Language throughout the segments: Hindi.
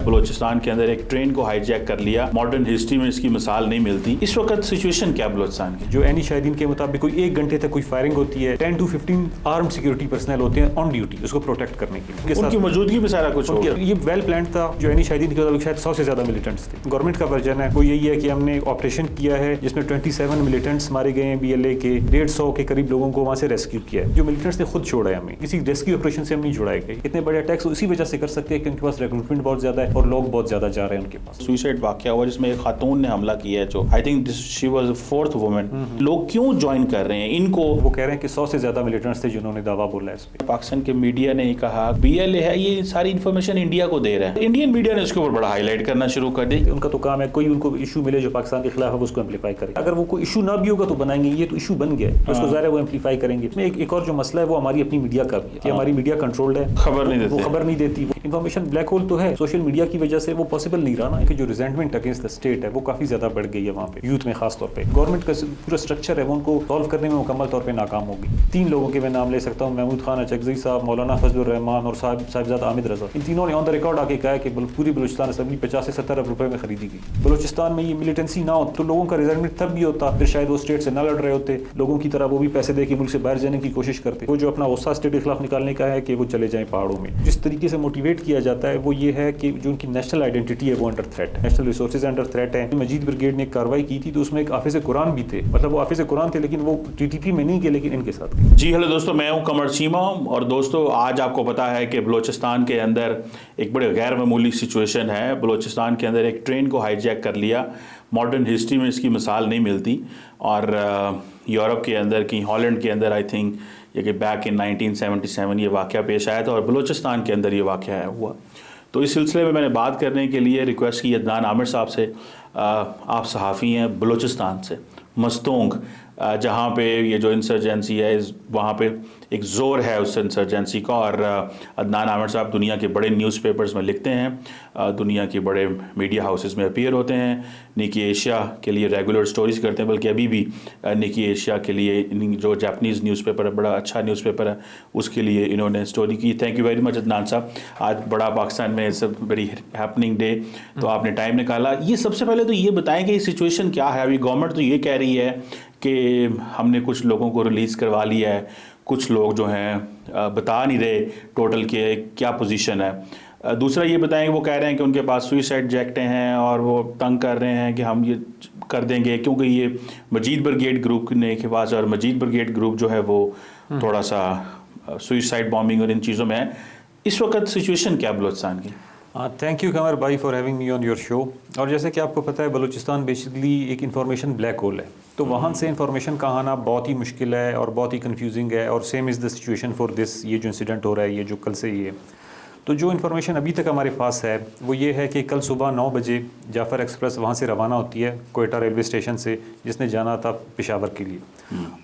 बलोचिस्तान के अंदर एक ट्रेन को हाईजैक कर लिया। मॉडर्न हिस्ट्री में इसकी मिसाल नहीं मिलती। इस वक्त सिचुएशन क्या बलोचिस्तान की? जो एनी शाहिदीन के मुताबिक कोई 1 घंटे तक कोई फायरिंग होती है, 10 to 15 आर्म्ड सिक्योरिटी पर्सनल होते हैं ऑन ड्यूटी उसको प्रोटेक्ट करने के लिए। उनकी मौजूदगी में सारा कुछ हो गया। ये वेल प्लान था। जो एनी शाहिदीन के मुताबिक शायद 100 से ज्यादा मिलिटेंट्स थे। गवर्नमेंट का वर्जन है वो यही है कि हमने ऑपरेशन किया है जिसमें 27 मिलिटेंट्स मारे गए हैं BLA के, 150 के करीब लोगों को वहां से रेस्क्यू किया है। जो मिलिटेंट्स ने खुद छोड़ा है, हमें किसी रेस्क्यू ऑपरेशन से हम नहीं छुड़ाए गए। इतने बड़े अटैक्स इसी वजह से कर सकते हैं कि उनके पास रिक्रूटमेंट बहुत ज्यादा है और लोग बहुत ज्यादा जा रहे हैं उनके पास। सुसाइड वाकया हुआ जिसमें एक खातून ने हमला किया है, जो I think she was 4th woman. लोग क्यों ज्वाइन कर रहे हैं इनको? वो कह रहे हैं कि 100 से ज्यादा मिलिटेंट्स थे जिन्होंने दावा बोला है इस पे। पाकिस्तान के मीडिया ने कहा BLA है, ये सारी इन्फॉर्मेशन इंडिया को दे रहा है। इंडियन मीडिया ने उसके ऊपर बड़ा हाईलाइट करना शुरू कर दी। उनका तो काम है कोई उनको इशू मिले जो पाकिस्तान के खिलाफ है उसको एम्पलीफाई करे। अगर वो कोई इशू ना भी होगा तो बनाएंगे, ये तो इशू बन गया है तो उसको ज़ाहिर है वो एम्पलीफाई करेंगे। इसमें एक और जो मसला है वो हमारी अपनी मीडिया का भी है कि हमारी मीडिया कंट्रोल्ड है, खबर नहीं देती, वो खबर नहीं देती। इन्फॉर्मेशन ब्लैक होल तो है, सोशल मीडिया की वजह से वो पॉसिबल नहीं रहा ना कि जो रिजेंटमेंट अगेंस्ट द स्टेट है वो काफी ज्यादा बढ़ गई है वहाँ पे, यूथ में खास तौर पे। गवर्नमेंट का पूरा स्ट्रक्चर है वो उनको सॉल्व करने में मुकम्मल तौर पे नाकाम होगी। 3 लोगों के मैं नाम ले सकता हूँ, महमूद खान अचकज़ई साहब, मौलाना फजलुर रहमान और साहिबजादा आमिद रजा। इन तीनों ने ऑन द रिकॉर्ड आके कहा है कि पूरी बलूचिस्तान असेंबली 50 से 70 अरब रुपए में खरीदी गई। बलूचिस्तान में ये मिलिटेंसी ना हो तो लोगों का रिजेंटमेंट तब भी होता, फिर शायद वो स्टेट से ना लड़ रहे होते, लोगों की तरह वो भी पैसे दे के मुल्क से बाहर जाने की कोशिश करते। वो जो अपना गुस्सा स्टेट के खिलाफ निकालने का है कि वो चले जाएं पहाड़ों में। जिस तरीके से मोटिवेट किया जाता है वो ये है कि जो उनकी नेशनल आइडेंटिटी है वो अंडर थ्रेट है, नेशनल रिसोर्सेज अंडर थ्रेट है। मजीद ब्रिगेड ने एक कार्रवाई की थी तो उसमें एक हाफिज कुरान भी थे, मतलब वो हाफिज कुरान थे लेकिन वो TTP में नहीं गए लेकिन इनके साथ। जी हेलो दोस्तों, मैं हूं कमर चीमा और दोस्तों आज आपको पता है कि बलूचिस्तान के अंदर एक बड़े गैर मामूली सिचुएशन है। बलूचिस्तान के अंदर एक ट्रेन को हाईजैक कर लिया। मॉडर्न हिस्ट्री में इसकी मिसाल नहीं मिलती और यूरोप के अंदर की हॉलैंड के अंदर आई थिंक ये कि बैक इन 1977 ये वाक़या पेश आया था और बलूचिस्तान के अंदर ये वाक़या हुआ। तो इस सिलसिले में मैंने बात करने के लिए रिक्वेस्ट की अदनान आमिर साहब से। आप सहाफ़ी हैं बलूचिस्तान से, मस्तोंग जहाँ पे ये जो इंसर्जेंसी है वहाँ पे एक ज़ोर है उस इंसर्जेंसी का। और अदनान आमिर साहब दुनिया के बड़े न्यूज़पेपर्स में लिखते हैं, दुनिया के बड़े मीडिया हाउसेस में अपीयर होते हैं, निकी एशिया के लिए रेगुलर स्टोरीज़ करते हैं, बल्कि अभी भी निकी एशिया के लिए जो जापानीज़ न्यूज़पेपर है, बड़ा अच्छा न्यूज़पेपर है, उसके लिए इन्होंने स्टोरी की। Thank you very much Adnan साहब। आज बड़ा पाकिस्तान में सब बड़ी हैपनिंग डे, तो आपने टाइम निकाला। ये सबसे पहले तो ये बताएं कि सिचुएशन क्या है। अभी गवर्नमेंट तो ये कह रही है कि हमने कुछ लोगों को रिलीज़ करवा लिया है, कुछ लोग जो हैं बता नहीं रहे टोटल के क्या पोजीशन है। दूसरा ये बताएं, वो कह रहे हैं कि उनके पास सुसाइड जैकेटें हैं और वो तंग कर रहे हैं कि हम ये कर देंगे क्योंकि ये मजीद ब्रिगेड ग्रुप के पास, और मजीद ब्रिगेड ग्रुप जो है वो थोड़ा सा सुसाइड बॉम्बिंग और इन चीज़ों में है। इस वक्त सिचुएशन क्या बलूचिस्तान की? थैंक यू कमर भाई for having me on your show. और जैसे कि आपको पता है बलूचिस्तान बेसिकली एक इंफॉर्मेशन ब्लैक होल है, तो वहाँ से इंफॉर्मेशन का आना बहुत ही मुश्किल है और बहुत ही कंफ्यूजिंग है। और same is the situation for this, ये जो इंसिडेंट हो रहा है, ये जो कल से ये, तो जो इन्फॉर्मेशन अभी तक हमारे पास है वो ये है कि कल सुबह 9 बजे जाफ़र एक्सप्रेस वहाँ से रवाना होती है कोयटा रेलवे स्टेशन से, जिसने जाना था पेशावर के लिए।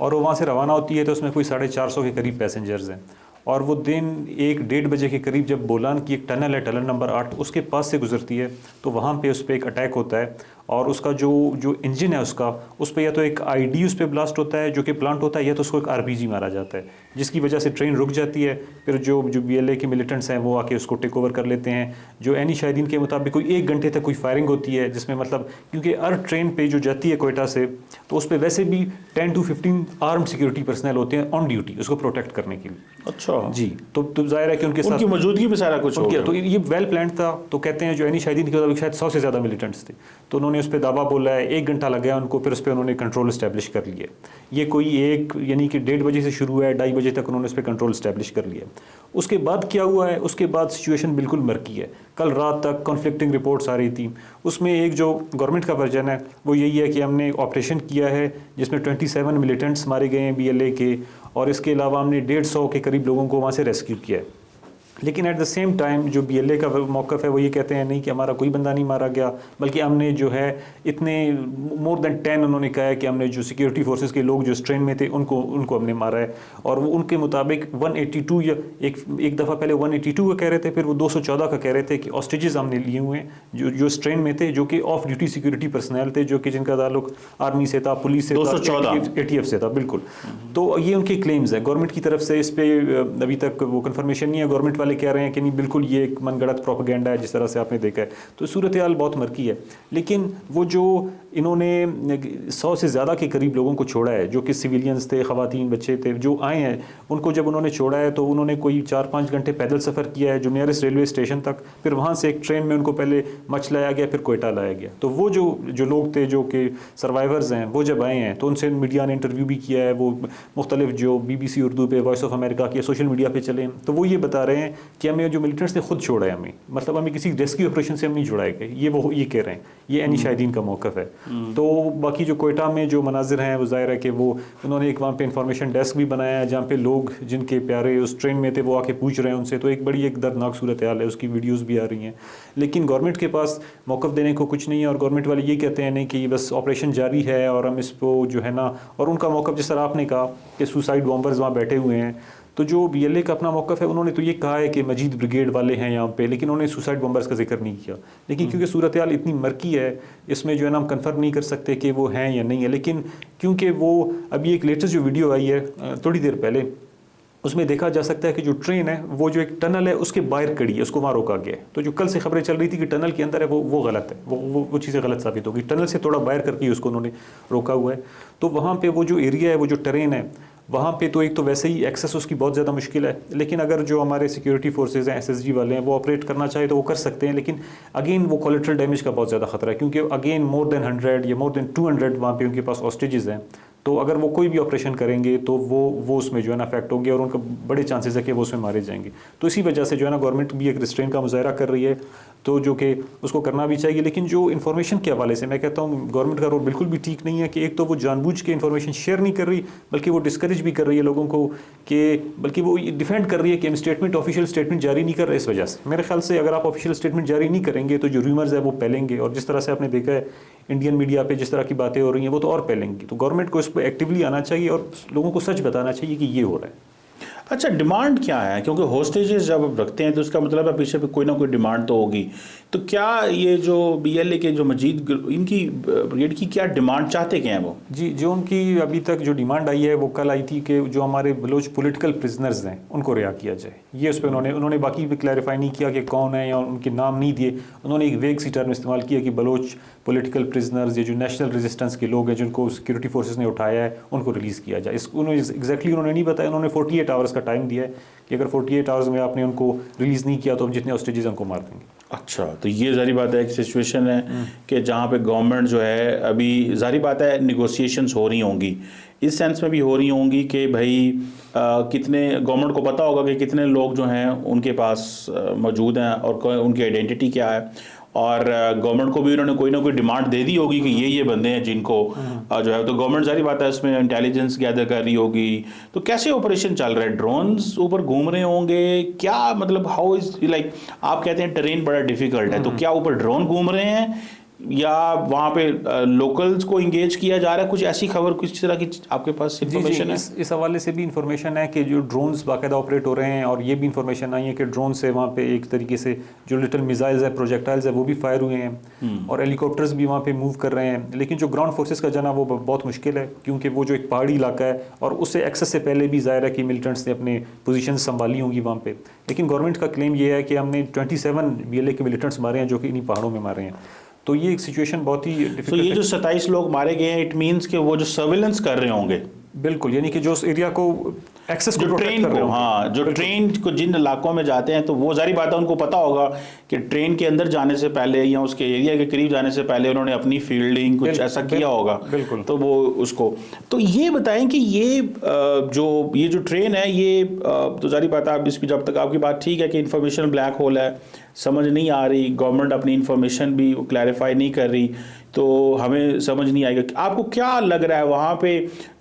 और वो वहाँ से रवाना होती है तो उसमें कोई 450 के करीब पैसेंजर्स हैं। और वो दिन 1-1:30 बजे के करीब जब बोलान की एक टनल है, टनल नंबर 8, उसके पास से गुजरती है तो वहाँ पे उस पर एक अटैक होता है। और उसका जो इंजन है उसका, उस पर या तो एक ID उस पर ब्लास्ट होता है जो कि प्लांट होता है, या तो उसको एक RPG मारा जाता है, जिसकी वजह से ट्रेन रुक जाती है। फिर जो BLA के मिलिटेंट्स हैं वो आके उसको टेक ओवर कर लेते हैं। जो एनी शाहिदीन के मुताबिक कोई 1 घंटे तक कोई फायरिंग होती है, जिसमें मतलब क्योंकि हर ट्रेन पे जो जाती है कोयटा से तो उस पर वैसे भी 10 to 15 आर्म्ड सिक्योरिटी पर्सनल होते हैं ऑन ड्यूटी उसको प्रोटेक्ट करने के लिए। अच्छा जी, तो जाहिर है कि उनके साथ मौजूदगी में सारा कुछ हो गया। तो ये वेल प्लान था। तो कहते हैं जो एनी शाहिदीन के मुताबिक शायद 100 से ज़्यादा मिलिटेंट्स थे, तो उन्होंने उस पर दावा बोला है। 1 घंटा लग गया उनको, फिर उस पर उन्होंने कंट्रोल इस्टेब्लिश कर लिया। ये कोई यानी कि 1:30 बजे से शुरू है, 2:30 बजे तक उन्होंने उस पर कंट्रोल इस्टेब्लिश कर लिया। उसके बाद क्या हुआ है, उसके बाद सिचुएशन बिल्कुल मर्की है। कल रात तक कॉन्फ्लिक्टिंग रिपोर्ट्स आ रही थी। उसमें एक जो गवर्नमेंट का वर्जन है वो यही है कि हमने ऑपरेशन किया है जिसमें 27 मिलिटेंट्स मारे गए हैं BLA के, और इसके अलावा हमने 150 के करीब लोगों को वहाँ से रेस्क्यू किया है। लेकिन एट द सेम टाइम जो BLA का मौक़िफ़ है वो ये कहते हैं नहीं कि हमारा कोई बंदा नहीं मारा गया, बल्कि हमने जो है इतने मोर देन 10 उन्होंने कहा है कि हमने जो सिक्योरिटी फोर्सेस के लोग जो ट्रेन में थे उनको हमने मारा है। और वो उनके मुताबिक 182 या एक दफ़ा पहले 182 का कह रहे थे, फिर वो 214 का कह रहे थे कि ऑस्टेजेस हमने लिए हुए हैं जो ट्रेन में थे, जो कि ऑफ ड्यूटी सिक्योरिटी पर्सनल थे, जो कि जिनका ताल्लुक आर्मी से था, पुलिस से था, ATF से था। बिल्कुल, तो ये उनके क्लेम्स है। गवर्नमेंट की तरफ से इस पर अभी तक वो कन्फर्मेशन नहीं है। गवर्नमेंट वाले कह रहे हैं कि नहीं बिल्कुल ये एक मनगढ़ंत प्रोपेगेंडा है, जिस तरह से आपने देखा है। तो सूरत हाल बहुत मरकी है। लेकिन वो जो इन्होंने 100 से ज़्यादा के करीब लोगों को छोड़ा है, जो कि सिविलियंस थे, ख़वातीन, बच्चे थे, जो आए हैं, उनको जब उन्होंने छोड़ा है तो उन्होंने कोई 4-5 घंटे पैदल सफ़र किया है जो नियरेस्ट रेलवे स्टेशन तक, फिर वहाँ से एक ट्रेन में उनको पहले मच लाया गया, फिर कोयटा लाया गया। तो वो जो लोग थे जो कि सर्वाइवर्स हैं, वो जब आए हैं तो उनसे मीडिया ने इंटरव्यू भी किया है, वो मुख्तलिफ जो BBC उर्दू पे, वॉइस ऑफ अमेरिका की, सोशल मीडिया पे चले, तो वो ये बता रहे हैं कि हमें जो मिलिटेंट्स ने खुद छोड़ा है, हमें मतलब हमें किसी रेस्क्यू ऑपरेशन से हम नहीं छुड़ाए गए, ये कह रहे हैं। ये एनी शाहिदीन का मौक़िफ़ है। तो बाकी जो कोयटा में जो मनाजिर हैं वो ज़ाहिर है कि वो उन्होंने एक वहाँ पे इंफॉर्मेशन डेस्क भी बनाया है, जहाँ पे लोग जिनके प्यारे उस ट्रेन में थे वो आके पूछ रहे हैं उनसे। तो एक बड़ी एक दर्दनाक सूरत हाल है, उसकी वीडियोज़ भी आ रही हैं। लेकिन गवर्नमेंट के पास मौक़िफ़ देने को कुछ नहीं है, और गवर्नमेंट वाले ये कहते हैं नहीं कि बस ऑपरेशन जारी है और हम इसको जो है ना, और उनका मौक़िफ़ जिस तरह आपने कहा कि सुसाइड बॉम्बर्स वहाँ बैठे हुए हैं, तो जो BLA का अपना मौक़िफ़ है, उन्होंने तो ये कहा है कि मजीद ब्रिगेड वाले हैं यहाँ पे, लेकिन उन्होंने सुसाइड बॉम्बर्स का जिक्र नहीं किया। लेकिन क्योंकि सूरत हाल इतनी मरकी है, इसमें जो है ना हम कन्फर्म नहीं कर सकते कि वो हैं या नहीं है। लेकिन क्योंकि वो अभी एक लेटेस्ट जो वीडियो आई है थोड़ी देर पहले, उसमें देखा जा सकता है कि जो ट्रेन है वो जो एक टनल है उसके बाहर खड़ी है, उसको वहाँ रोका गया है। तो जो कल से खबरें चल रही थी कि टनल के अंदर है, वो गलत है, वो चीज़ें गलत साबित होगी। टनल से थोड़ा बाहर करके उसको उन्होंने रोका हुआ है। तो वहाँ पे वो जो एरिया है, वो जो टेरेन है, वहाँ पे तो एक तो वैसे ही एक्सेस उसकी बहुत ज़्यादा मुश्किल है। लेकिन अगर जो हमारे सिक्योरिटी फोर्सेज हैं, SSG वाले हैं, वो ऑपरेट करना चाहे तो वो कर सकते हैं। लेकिन अगेन वो कोलेटरल डैमेज का बहुत ज़्यादा खतरा है, क्योंकि अगेन मोर देन 100 या मोर देन 200 वहाँ पे उनके पास हॉस्टेजेस हैं। तो अगर वो कोई भी ऑपरेशन करेंगे तो वो उसमें जो है ना अफेक्ट होंगे, और उनका बड़े चांसेस है कि वो उसमें मारे जाएंगे। तो इसी वजह से जो है ना गवर्नमेंट भी एक रिस्ट्रेन का मुजाहरा कर रही है, तो जो कि उसको करना भी चाहिए। लेकिन जो इन्फॉर्मेशन के हवाले से मैं कहता हूँ गवर्नमेंट का रोल बिल्कुल भी ठीक नहीं है कि एक तो वो जानबूझ के इन्फॉर्मेशन शेयर नहीं कर रही, बल्कि वो डिस्करेज भी कर रही है लोगों को, कि बल्कि वो डिफेंड कर रही है कि हम ऑफिशियल स्टेटमेंट जारी नहीं कर रहे। इस वजह से मेरे ख्याल से अगर आप ऑफिशियल स्टेटमेंट जारी नहीं करेंगे तो जो रूमर्स है वो फैलेंगे, और जिस तरह से आपने देखा है इंडियन मीडिया पे जिस तरह की बातें हो रही हैं वो तो और फैलेंगी। तो गवर्नमेंट को इस पर एक्टिवली आना चाहिए और लोगों को सच बताना चाहिए कि ये हो रहा है। अच्छा, डिमांड क्या है? क्योंकि होस्टेजेस जब आप रखते हैं तो उसका मतलब है पीछे पे कोई ना कोई डिमांड तो होगी। तो क्या ये जो BLA के जो मजीद इनकी ब्रिगेड की क्या डिमांड चाहते क्या हैं वो? जी, जो उनकी अभी तक जो डिमांड आई है वो कल आई थी कि जो हमारे बलोच पॉलिटिकल प्रिजनर्स हैं उनको रिहा किया जाए। ये उस पर उन्होंने बाकी भी क्लैरिफाई नहीं किया कि कौन है, या उनके नाम नहीं दिए। उन्होंने एक वेग सी टर्म इस्तेमाल किया कि बलोच पॉलिटिकल प्रिजनर्स, ये जो नेशनल रेजिस्टेंस के लोग हैं जिनको सिक्योरिटी फोर्सेस ने उठाया है, उनको रिलीज़ किया जाए। एग्जैक्टली उन्होंने नहीं बताया। उन्होंने 48 आवर्स का टाइम दिया है कि अगर 48 आवर्स में आपने उनको रिलीज़ नहीं किया तो हम जितने हॉस्टेजेस उनको मार देंगे। अच्छा, तो ये जारी बात है एक सिचुएशन है कि जहाँ पे गवर्नमेंट जो है, अभी जारी बात है निगोशिएशंस हो रही होंगी, इस सेंस में भी हो रही होंगी कि भाई कितने गवर्नमेंट को पता होगा कि कितने लोग जो हैं उनके पास मौजूद हैं और उनकी आइडेंटिटी क्या है, और गवर्नमेंट को भी उन्होंने कोई ना कोई डिमांड दे दी होगी कि ये बंदे हैं जिनको जो है, तो गवर्नमेंट जारी बात है इसमें इंटेलिजेंस गैदर कर रही होगी। तो कैसे ऑपरेशन चल रहा है? ड्रोन्स ऊपर घूम रहे होंगे क्या? मतलब हाउ इज लाइक, आप कहते हैं टेरेन बड़ा डिफिकल्ट है, तो क्या ऊपर ड्रोन घूम रहे हैं या वहाँ पे लोकल्स को इंगेज किया जा रहा है? कुछ ऐसी खबर, कुछ तरह की आपके पास इंफॉर्मेशन है? इस हवाले से भी इंफॉर्मेशन है कि जो ड्रोन्स बाकायदा ऑपरेट हो रहे हैं, और ये भी इंफॉर्मेशन आई है कि ड्रोन से वहाँ पे एक तरीके से जो लिटिल मिसाइल्स है, प्रोजेक्टाइल्स है, वो भी फायर हुए हैं, और हेलीकॉप्टर्स भी वहाँ पे मूव कर रहे हैं। लेकिन जो ग्राउंड फोर्सेस का जाना वो बहुत मुश्किल है, क्योंकि वो जो एक पहाड़ी इलाका है, और उससे एक्सेस से पहले भी ज़ाहिर है कि मिलिटेंट्स ने अपने पोजीशन संभाली होंगी वहाँ पे। लेकिन गवर्नमेंट का क्लेम ये है कि हमने 27 BLA के मिलिटेंट्स मारे हैं जो कि इन्हीं पहाड़ों में मारे हैं। तो ये एक सिचुएशन बहुत ही तो ये जो 27 लोग मारे गए हैं, इट मीन्स कि वो जो सर्विलेंस कर रहे होंगे, बिल्कुल, यानी कि जो उस एरिया को एक्सेस जो ट्रेन को, हाँ, जो ट्रेन को जिन इलाकों में जाते हैं, तो वो जारी बात है उनको पता होगा कि ट्रेन के अंदर जाने से पहले या उसके एरिया के करीब जाने से पहले उन्होंने अपनी फील्डिंग कुछ ऐसा किया होगा। बिल्कुल। तो वो उसको, तो ये बताएं कि ये जो ट्रेन है, ये तो जारी बात है, इसकी जब तक आपकी बात ठीक है कि इंफॉर्मेशन ब्लैक होल है, समझ नहीं आ रही, गवर्नमेंट अपनी इंफॉर्मेशन भी क्लैरिफाई नहीं कर रही, तो हमें समझ नहीं आएगा। आपको क्या लग रहा है वहाँ पे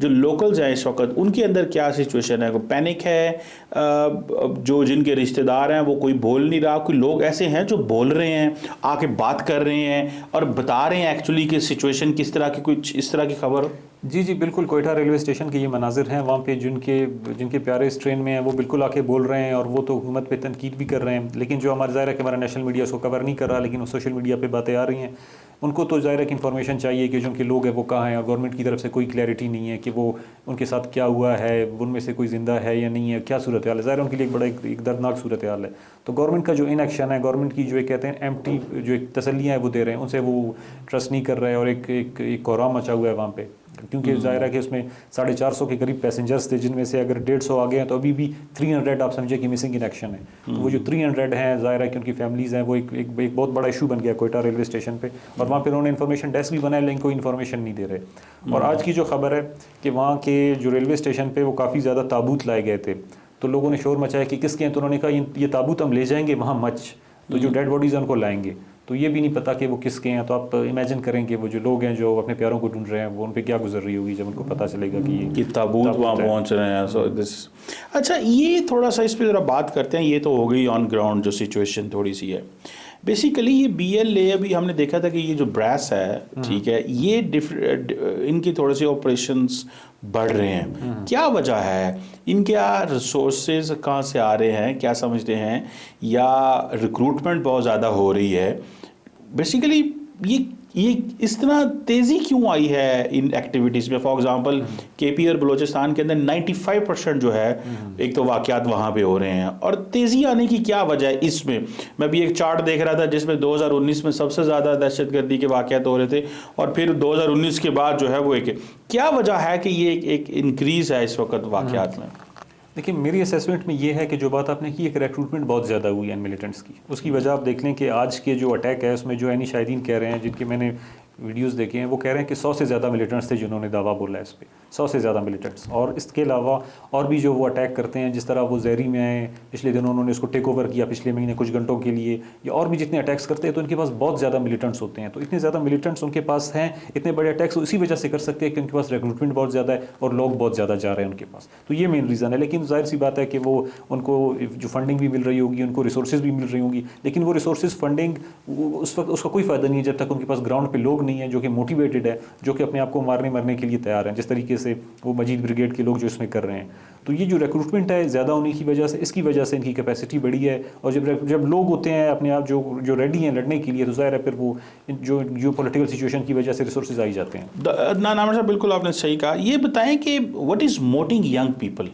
जो लोकल्स हैं इस वक्त, उनके अंदर क्या सिचुएशन है? कोई पैनिक है? जो जिनके रिश्तेदार हैं वो कोई बोल नहीं रहा, कोई लोग ऐसे हैं जो बोल रहे हैं, आके बात कर रहे हैं और बता रहे हैं एक्चुअली कि सिचुएशन किस तरह की, कुछ इस तरह की खबर? जी, बिल्कुल। कोयटा रेलवे स्टेशन के ये मनाजिर हैं, वहाँ पे जिनके प्यारे इस ट्रेन में हैं वो बिल्कुल आके बोल रहे हैं, और वो तो हुकूमत पे तनकीद भी कर रहे हैं। लेकिन जो हमारा ज़ाहिर है कि हमारा नेशनल मीडिया उसको कवर नहीं कर रहा, लेकिन वो सोशल मीडिया पे बातें आ रही हैं। उनको तो ज़ाहिर है कि इन्फॉर्मेशन चाहिए कि जो उनके लोग हैं वो कहाँ हैं, और गवर्नमेंट की तरफ से कोई क्लैरिटी नहीं है कि वो उनके साथ क्या हुआ है, उनमें से कोई ज़िंदा है या नहीं है, क्या सूरत हाल है। ज़ाहिर है उनके लिए एक बड़ा एक दर्दनाक सूरत हाल है। तो गवर्नमेंट का जो इनएक्शन है, गवर्नमेंट की जो एक कहते हैं एम्प्टी जो एक तसल्लियाँ हैं वो दे रहे हैं, उनसे वो ट्रस्ट नहीं कर रहे हैं, और एक कोहराम मचा हुआ है वहाँ पे, क्योंकि ज़ाहिर है कि उसमें 450 के करीब पैसेंजर्स थे, जिनमें से अगर 150 आ गए हैं तो अभी भी 300 आप समझे कि मिसिंग इन एक्शन है। तो वो जो 300 हैं, ज़ाहिर है कि उनकी फैमिलीज़ हैं, वो एक बहुत बड़ा इशू बन गया कोयटा रेलवे स्टेशन पे, और वहाँ पे उन्होंने इन्फॉर्मेशन डेस्क भी बनाया लेकिन कोई इन्फॉर्मेशन नहीं दे रहे। और आज की जो खबर है कि वहाँ के जो रेलवे स्टेशन पे वो काफ़ी ज़्यादा ताबूत लाए गए थे, तो लोगों ने शोर मचाया कि किसके हैं, तो उन्होंने कहा ये ताबूत हम ले जाएंगे वहाँ मच, तो जो डेड बॉडीज़ हैं उनको लाएंगे। तो ये भी नहीं पता कि वो किसके हैं। तो आप इमेजिन करें कि वो जो लोग हैं जो अपने प्यारों को ढूंढ रहे हैं, वो उन पे क्या गुजर रही होगी जब उनको पता चलेगा कि ताबूत वहाँ पहुँच रहे हैं। सो दिस अच्छा, ये थोड़ा सा इस पे ज़रा बात करते हैं। ये तो हो गई ऑन ग्राउंड जो सिचुएशन थोड़ी सी है। बेसिकली ये BLA अभी हमने देखा था कि ये जो ब्रास है, ठीक है, ये इनकी थोड़े से ऑपरेशंस बढ़ रहे हैं। क्या वजह है? इनके रिसोर्सेज कहाँ से आ रहे हैं, क्या समझते हैं, या रिक्रूटमेंट बहुत ज़्यादा हो रही है? बेसिकली ये इस तरह तेज़ी क्यों आई है इन एक्टिविटीज़ में? फॉर एग्जांपल KP और बलूचिस्तान के अंदर 95% जो है, एक तो वाक़यात वहाँ पे हो रहे हैं, और तेज़ी आने की क्या वजह है इसमें? मैं भी एक चार्ट देख रहा था जिसमें 2019 में सबसे ज़्यादा दहशतगर्दी के वाक़यात हो रहे थे, और फिर 2019 के बाद जो है वो क्या वजह है कि ये एक इंक्रीज़ है इस वक्त वाक़यात में? देखिए, मेरी असेसमेंट में ये है कि जो बात आपने की, एक रिक्रूटमेंट बहुत ज़्यादा हुई है मिलिटेंट्स की। उसकी वजह आप देख लें कि आज के जो अटैक है उसमें जो एनी शाहिदीन कह रहे हैं, जिनके मैंने वीडियोस देखे हैं, वो कह रहे हैं कि 100 से ज़्यादा मिलिटेंट्स थे जिन्होंने दावा बोला है इस पर, 100 से ज़्यादा मिलिटेंट्स। और इसके अलावा और भी जो वो अटैक करते हैं, जिस तरह वो जहरी में आए पिछले दिनों, उन्होंने उसको टेक ओवर किया पिछले महीने कुछ घंटों के लिए, या और भी जितने अटैक्स करते हैं, तो उनके पास बहुत ज़्यादा मिलिटेंट्स होते हैं। तो इतने ज़्यादा मिलिटेंट्स उनके पास हैं, इतने बड़े अटैक्स इसी वजह से कर सकते हैं कि उनके पास रिक्रूटमेंट बहुत ज़्यादा है और लोग बहुत ज़्यादा जा रहे हैं उनके पास। तो ये मेन रीज़न है। लेकिन जाहिर सी बात है कि वो उनको जो फंडिंग भी मिल रही होगी, उनको रिसोर्सेज भी मिल रही होंगी, लेकिन वो रिसोर्सेज फंडिंग उस वक्त उसका कोई फ़ायदा नहीं है जब तक उनके पास ग्राउंड पे लोग नहीं है जो कि मोटिवेटेड है, जो कि अपने आप को मरने के लिए तैयार हैं, जिस तरीके से वो मजीद ब्रिगेड के लोग जो इसमें कर रहे हैं। तो ये जो रिक्रूटमेंट है ज़्यादा होने की वजह से, इसकी वजह से इनकी कैपेसिटी बढ़ी है। और जब लोग होते हैं अपने आप जो रेडी हैं लड़ने के लिए, तो ज़ाहिर है फिर वो जो पॉलिटिकल सिचुएशन की वजह से रिसोर्सेज आ ही जाते हैं। नाम साहब, बिल्कुल आपने सही कहा। ये बताएं कि व्हाट इज़ मोटिंग यंग पीपल,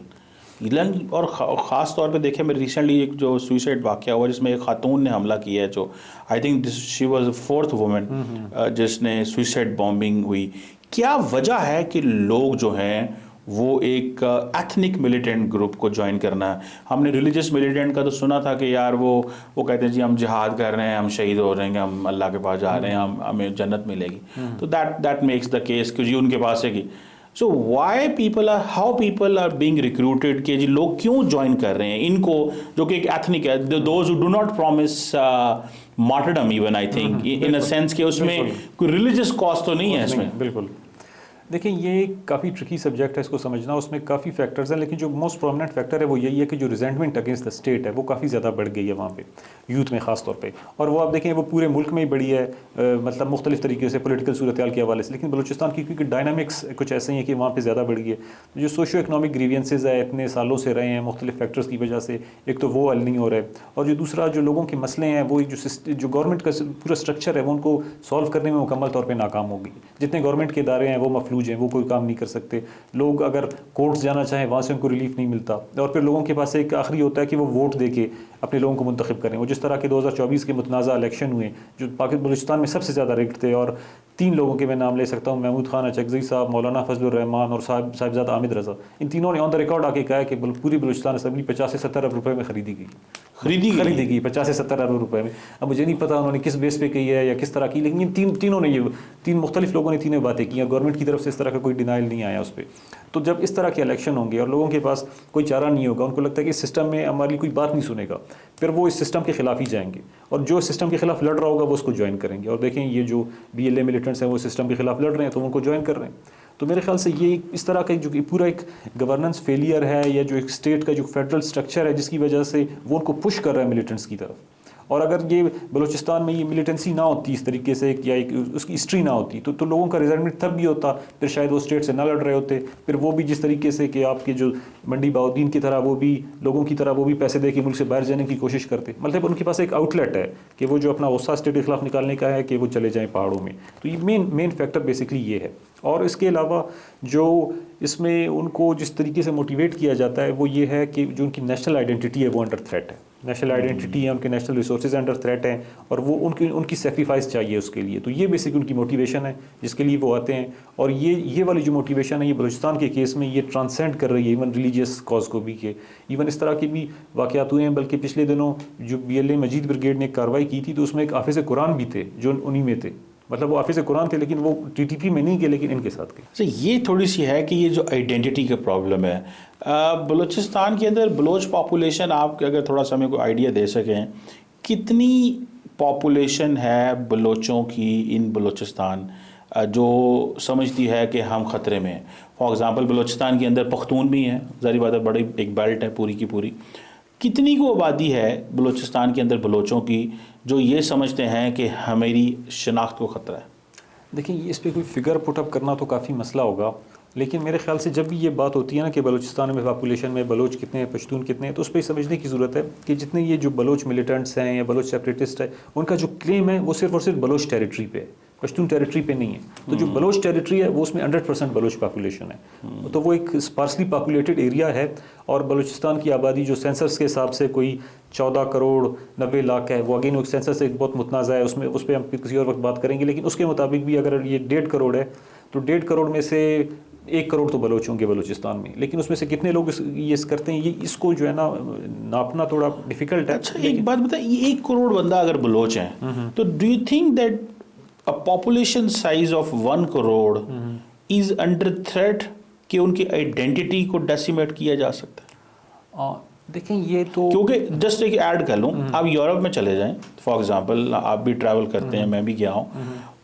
और ख़ास तौर पे देखें, मेरे रिसेंटली एक जो सुइसाइड वाक़या हुआ जिसमें एक खातून ने हमला किया है, जो I think she was 4th woman जिसने सुइसाइड बॉम्बिंग हुई। क्या वजह है कि लोग जो हैं वो एक एथनिक मिलिटेंट ग्रुप को ज्वाइन करना है? हमने रिलीजियस मिलिटेंट का तो सुना था कि यार वो कहते हैं जी हम जिहाद कर रहे हैं, हम शहीद हो रहे हैं, हम अल्लाह के पास जा रहे हैं, हमें जन्नत मिलेगी। तो दैट मेक्स द केस कि जी उनके पास है कि so how people are being recruited, कि जी लोग क्यों ज्वाइन कर रहे हैं इनको, जो कि एक एथनिक है, those who do not promise martyrdom even, I think in a sense कि उसमें कोई रिलीजियस कॉज तो नहीं है इसमें। बिल्कुल। देखिए, ये काफ़ी ट्रिकी सब्जेक्ट है इसको समझना, उसमें काफ़ी फैक्टर्स हैं, लेकिन जो मोस्ट प्रोमिनेंट फैक्टर है वो यही है कि जो रिजेंटमेंट अगेंस्ट द स्टेट है वो काफ़ी ज़्यादा बढ़ गई है वहाँ पे, यूथ में ख़ास तौर पे। और वो आप देखें वो पूरे मुल्क में ही बढ़ी है, मतलब मुख्तलिफ तरीके से पॉलिटिकल सूरत हाल के हवाले से। लेकिन बलूचिस्तान की क्योंकि डायनामिक्स कुछ ऐसे ही है कि वहाँ पर ज़्यादा बढ़ गई है। जो सोशो इकनॉमिक ग्रीवियंसेज है, इतने सालों से रहे हैं मुख्तलिफ फैक्टर्स की वजह से, एक तो वो हल नहीं हो रहा है, और जो दूसरा जो लोगों के मसले हैं, वो जो गवर्नमेंट का पूरा स्ट्रक्चर है वो उनको सॉल्व करने में मुकम्मल तौर पर नाकाम हो गई। जितने गवर्नमेंट के इदारे हैं वो मफलूज हैं, वो कोई काम नहीं कर सकते। लोग अगर कोर्ट्स जाना चाहें वहाँ से उनको रिलीफ नहीं मिलता, और फिर लोगों के पास एक आखिरी होता है कि वो वोट देके अपने लोगों को मुंतखब करें। वो जिस तरह के 2024 के मुतनाज़ा इलेक्शन हुए जो पाकिस्तान बलूचिस्तान में सबसे ज़्यादा रिग्ड थे, और 3 लोगों के मैं नाम ले सकता हूँ, महमूद खान अचकज़ई साहब, मौलाना फजलुर रहमान और साहिबजादा आमिद रज़ा। इन तीनों ने ऑन द रिकॉर्ड आके कहा कि पूरी बलूचिस्तान असम्बली 50 से 70 अरब रुपये में खरीदी गई 50 से 70 अरब रुपये में। अब मुझे नहीं पता उन्होंने किस बेस पे कही है या किस तरह की, लेकिन तीनों ने, ये 3 मुख्तलिफ लोगों ने तीनों बातें की, और गवर्नमेंट की तरफ से इस तरह का कोई डिनाइल नहीं आया उस पर। तो जब इस तरह के इलेक्शन होंगे और लोगों के पास कोई चारा नहीं होगा, उनको लगता है कि इस सिस्टम में हमारी कोई बात नहीं सुनेगा, फिर वो इस सिस्टम के खिलाफ ही जाएंगे, और जो सिस्टम के खिलाफ लड़ रहा होगा वो उसको ज्वाइन करेंगे। और देखें, ये जो BLA मिलिटेंट्स हैं वो सिस्टम के खिलाफ लड़ रहे हैं, तो उनको ज्वाइन कर रहे हैं। तो मेरे ख्याल से ये इस तरह का जो पूरा एक गवर्नेंस फेलियर है, या जो एक स्टेट का जो फेडरल स्ट्रक्चर है, जिसकी वजह से वो उनको पुश कर रहा है मिलिटेंट्स की तरफ। और अगर ये बलूचिस्तान में ये मिलिटेंसी ना होती इस तरीके से, या एक उसकी हिस्ट्री ना होती, तो लोगों का रिजल्टमेंट तब भी होता, फिर शायद वो स्टेट से ना लड़ रहे होते, फिर वो भी जिस तरीके से कि आपके जो मंडी बहाउद्दीन की तरह वो भी लोगों की तरह वो भी पैसे दे के मुल्क से बाहर जाने की कोशिश करते। मतलब उनके पास एक आउटलेट है कि वो जो अपना गुस्सा स्टेट के खिलाफ निकालने का है कि वो चले जाएँ पहाड़ों में। तो ये मेन फैक्टर बेसिकली ये है। और इसके अलावा जो इसमें उनको जिस तरीके से मोटिवेट किया जाता है वो ये है कि जो उनकी नेशनल आइडेंटिटी है वो अंडर थ्रेट है, नेशनल आइडेंटिटी है, उनके नेशनल रिसोर्सेज अंडर थ्रेट हैं, और वो उनकी सेक्रीफाइस चाहिए उसके लिए। तो ये बेसिक उनकी मोटिवेशन है जिसके लिए वो आते हैं। और ये वाली जो मोटिवेशन है ये बलूचिस्तान के केस में ये ट्रांसेंड कर रही है इवन रिलीजियस कॉज को भी, के इवन इस तरह के भी वाक़यात हुए हैं। बल्कि पिछले दिनों जो BLA मजीद ब्रिगेड ने कार्रवाई की थी तो उसमें एक हाफिज़ कुरान भी थे जो उन्हीं में थे, मतलब वो हाफिज़ कुरान थे लेकिन वो TTP में नहीं गए लेकिन इनके साथ गए। तो ये थोड़ी सी है कि ये जो आइडेंटिटी का प्रॉब्लम है बलूचिस्तान के अंदर, बलोच पॉपुलेशन, आप अगर थोड़ा सा मेरे को आइडिया दे सकें कितनी पॉपुलेशन है बलोचों की इन बलूचिस्तान जो समझती है कि हम ख़तरे में हैं। फॉर एग्ज़ाम्पल बलूचिस्तान के अंदर पख्तून भी हैं, ज़ाहिर बात है बड़ी एक बेल्ट है पूरी की पूरी। कितनी को आबादी है बलूचिस्तान के अंदर बलोचों की जो ये समझते हैं कि हमारी शनाख्त को ख़तरा है? देखिए इस पे कोई फिगर पुटअप करना तो काफ़ी मसला होगा, लेकिन मेरे ख्याल से जब भी ये बात होती है ना कि बलूचिस्तान में पॉपुलेशन में बलोच कितने हैं, पश्तून कितने हैं, तो उस पर समझने की ज़रूरत है कि जितने ये जो बलोच मिलिटेंट्स हैं या बलोच सेपरेटिस्ट है उनका जो क्लेम है वो सिर्फ और सिर्फ बलोच टेरिटरी पे है, पश्तून टेरिटरी पे नहीं है। तो जो बलोच टेरिटरी है वो उसमें 100% बलोच पॉपुलेशन है, तो वो एक स्पार्सली पॉपुलेटेड एरिया है। और बलूचिस्तान की आबादी जो सेंसस के हिसाब से कोई 14 करोड़ 90 लाख है, वो अगेन एक सेंसस एक बहुत मुतनाज़ा है, उस पर हम किसी और वक्त बात करेंगे। लेकिन उसके मुताबिक भी अगर ये 1.5 करोड़ है तो 1.5 करोड़ में से 1 करोड़ तो बलोच होंगे बलूचिस्तान में, लेकिन उसमें से कितने लोग ये करते हैं, ये इसको जो है ना नापना थोड़ा डिफिकल्ट है। अच्छा एक बात बताइए, 1 करोड़ बंदा अगर बलोच हैं तो do you think that a population size of 1 crore is under threat कि उनकी आइडेंटिटी को डेसिमेट किया जा सकता है? देखें ये तो क्योंकि जस्ट एक ऐड कर लूँ, आप यूरोप में चले जाएं फॉर एग्जांपल, आप भी ट्रैवल करते हैं, मैं भी गया हूँ,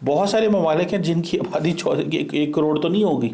बहुत सारे ममालिक हैं जिनकी आबादी 1 करोड़ तो नहीं होगी,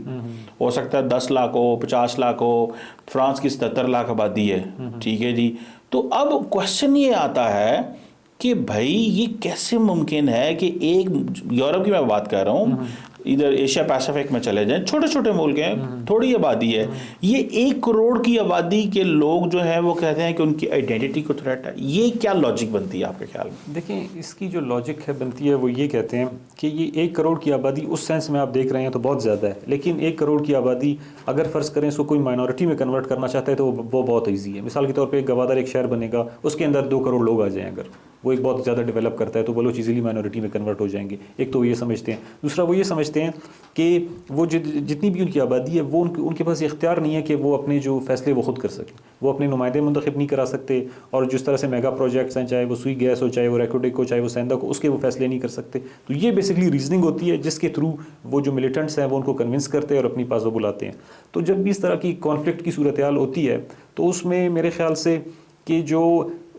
हो सकता है 10 लाख हो, 50 लाख हो। फ्रांस की 77 लाख आबादी है, ठीक है जी। तो अब क्वेश्चन ये आता है कि भाई ये कैसे मुमकिन है कि एक यूरोप की मैं बात कर रहा हूँ, इधर एशिया पैसिफिक में चले जाएं, छोटे छोटे मुल्क हैं, थोड़ी आबादी है, ये 1 करोड़ की आबादी के लोग जो हैं वो कहते हैं कि उनकी आइडेंटिटी को थ्रेट है। ये क्या लॉजिक बनती है आपके ख्याल में? देखें इसकी जो लॉजिक है बनती है वो ये कहते हैं कि ये 1 करोड़ की आबादी उस सेंस में आप देख रहे हैं तो बहुत ज़्यादा है, लेकिन 1 करोड़ की आबादी अगर फ़र्ज़ करें इसको कोई माइनॉरिटी में कन्वर्ट करना चाहता है तो वो बहुत ईजी है। मिसाल के तौर पर एक गवादर एक शहर बनेगा, उसके अंदर 2 करोड़ लोग आ जाएँ, अगर वो एक बहुत ज़्यादा डेवलप करता है तो बलोच इजीली माइनॉरिटी में कन्वर्ट हो जाएंगे। एक तो वो ये समझते हैं, दूसरा वो ये समझते हैं कि वो जितनी भी उनकी आबादी है वो उनके पास इख्तियार नहीं है कि वो अपने जो फैसले वो खुद कर सकें, वो अपने नुमाइंदे मुंतखब नहीं करा सकते, और जिस तरह से मेगा प्रोजेक्ट्स हैं, चाहे वो सुई गैस हो, चाहे वो रैकोटेक हो, चाहे वो सेंदक हो, उसके वो फैसले नहीं कर सकते। तो ये बेसिकली रीजनिंग होती है जिसके थ्रू वो जो मिलिटेंट्स हैं वो उनको कन्विंस करते हैं और अपनी पास वो बुलाते हैं। तो जब भी इस तरह की कॉन्फ्लिक्ट की सूरत हाल होती है तो उसमें मेरे ख्याल से कि जो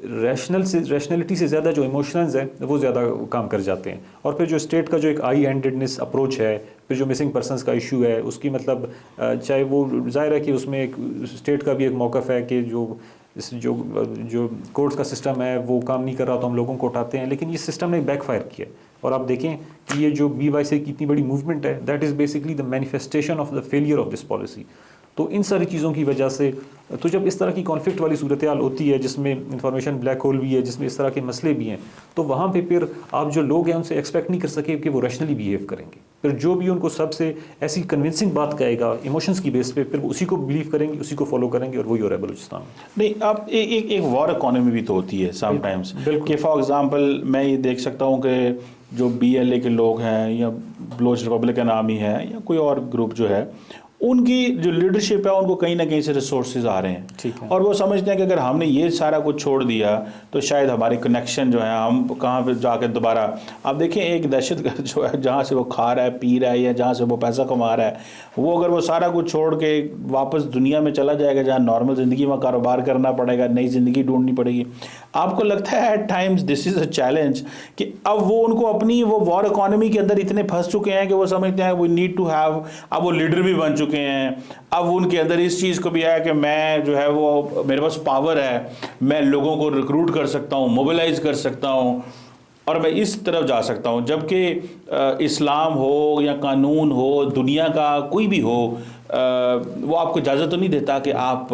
रैशनैलिटी से ज़्यादा जो इमोशंस हैं वो ज़्यादा काम कर जाते हैं। और फिर जो स्टेट का जो एक आई हैंडेडनेस अप्रोच है, फिर जो मिसिंग पर्सनस का इशू है उसकी मतलब चाहे वो ज़ाहिर है कि उसमें एक स्टेट का भी एक मौक़िफ़ है कि जो कोर्ट्स का सिस्टम है वो काम नहीं कर रहा तो हम लोगों को उठाते हैं, लेकिन ये सिस्टम ने बैकफायर किया। और आप देखें कि ये जो BYC की इतनी बड़ी मूवमेंट है that is basically the manifestation of the failure of this policy. तो इन सारी चीज़ों की वजह से तो जब इस तरह की कॉन्फ्लिक्ट वाली सूरत हाल होती है जिसमें इंफॉर्मेशन ब्लैक होल भी है, जिसमें इस तरह के मसले भी हैं, तो वहाँ पे फिर आप जो लोग हैं उनसे एक्सपेक्ट नहीं कर सके कि वो रैशनली बिहेव करेंगे। फिर जो भी उनको सबसे ऐसी कन्विंसिंग बात कहेगा इमोशंस की बेस पे, फिर वो उसी को बिलीव करेंगे, उसी को फॉलो करेंगे, और वही हो रहा है बलूचिस्तान में। नहीं, अब एक वॉर इकोनॉमी भी तो होती है समटाइम्स कि फॉर एग्जांपल मैं ये देख सकता हूँ कि जो BLA के लोग हैं या बलोच रिपब्लिकन आर्मी है या कोई और ग्रुप जो है, उनकी जो लीडरशिप है उनको कहीं ना कहीं से रिसोर्सेज आ रहे हैं, ठीक है, और वो समझते हैं कि अगर हमने ये सारा कुछ छोड़ दिया तो शायद हमारे कनेक्शन जो है हम कहाँ पे जाकर दोबारा, आप देखें एक दहशतगर्द जो है जहाँ से वो खा रहा है, पी रहा है, या जहाँ से वो पैसा कमा रहा है, वो अगर वो सारा कुछ छोड़ के वापस दुनिया में चला जाएगा जहाँ नॉर्मल ज़िंदगी में कारोबार करना पड़ेगा, नई ज़िंदगी ढूंढनी पड़ेगी। आपको लगता है at times this is a challenge कि अब वो उनको अपनी वो वॉर इकोनॉमी के अंदर इतने फंस चुके हैं कि वो समझते हैं वी नीड टू हैव, अब वो लीडर भी बन चुके हैं, अब उनके अंदर इस चीज़ को भी है कि मैं जो है वो मेरे पास पावर है, मैं लोगों को रिक्रूट कर सकता हूँ, मोबिलाइज कर सकता हूँ और मैं इस तरफ जा सकता हूँ। जबकि इस्लाम हो या कानून हो, दुनिया का कोई भी हो, वो आपको इजाज़त तो नहीं देता कि आप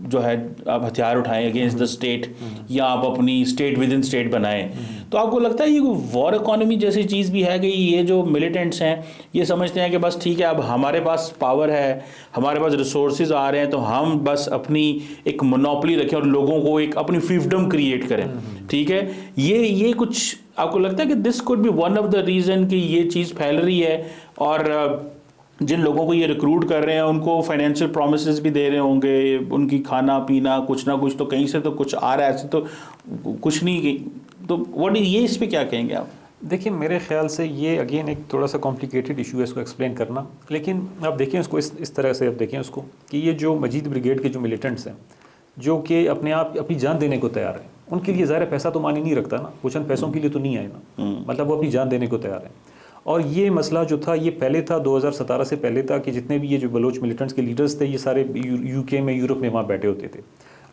जो है आप हथियार उठाएं अगेंस्ट द स्टेट या आप अपनी स्टेट विद इन स्टेट बनाएं। तो आपको लगता है ये वॉर इकोनॉमी जैसी चीज़ भी है कि ये जो मिलिटेंट्स हैं ये समझते हैं कि बस ठीक है अब हमारे पास पावर है, हमारे पास रिसोर्सेज आ रहे हैं तो हम बस अपनी एक मोनोपोली रखें और लोगों को एक अपनी फ्रीडम क्रिएट करें, ठीक है। ये कुछ आपको लगता है कि this could be one of the reason कि ये चीज़ फैल रही है और जिन लोगों को ये रिक्रूट कर रहे हैं उनको फाइनेंशियल प्रोमिसेस भी दे रहे होंगे, उनकी खाना पीना कुछ ना कुछ तो कहीं से तो कुछ आ रहा है, ऐसे तो कुछ नहीं। तो व्हाट ये इस पे क्या कहेंगे आप? देखिए मेरे ख्याल से ये अगेन एक थोड़ा सा कॉम्प्लिकेटेड इशू है इसको एक्सप्लेन करना, लेकिन आप देखें उसको इस तरह से, आप देखें उसको कि ये जो मजीद ब्रिगेड के जो मिलिटेंट्स हैं जो कि अपने आप अपनी जान देने को तैयार हैं, उनके लिए ज़ाहिर पैसा तो मानी नहीं रखता ना, वो चंद पैसों के लिए तो नहीं आए ना, मतलब वो अपनी जान देने को तैयार हैं। और ये मसला जो था ये पहले था 2017 से पहले था कि जितने भी ये जो बलोच मिलिटेंट्स के लीडर्स थे ये सारे यूके में, यूरोप में वहाँ बैठे होते थे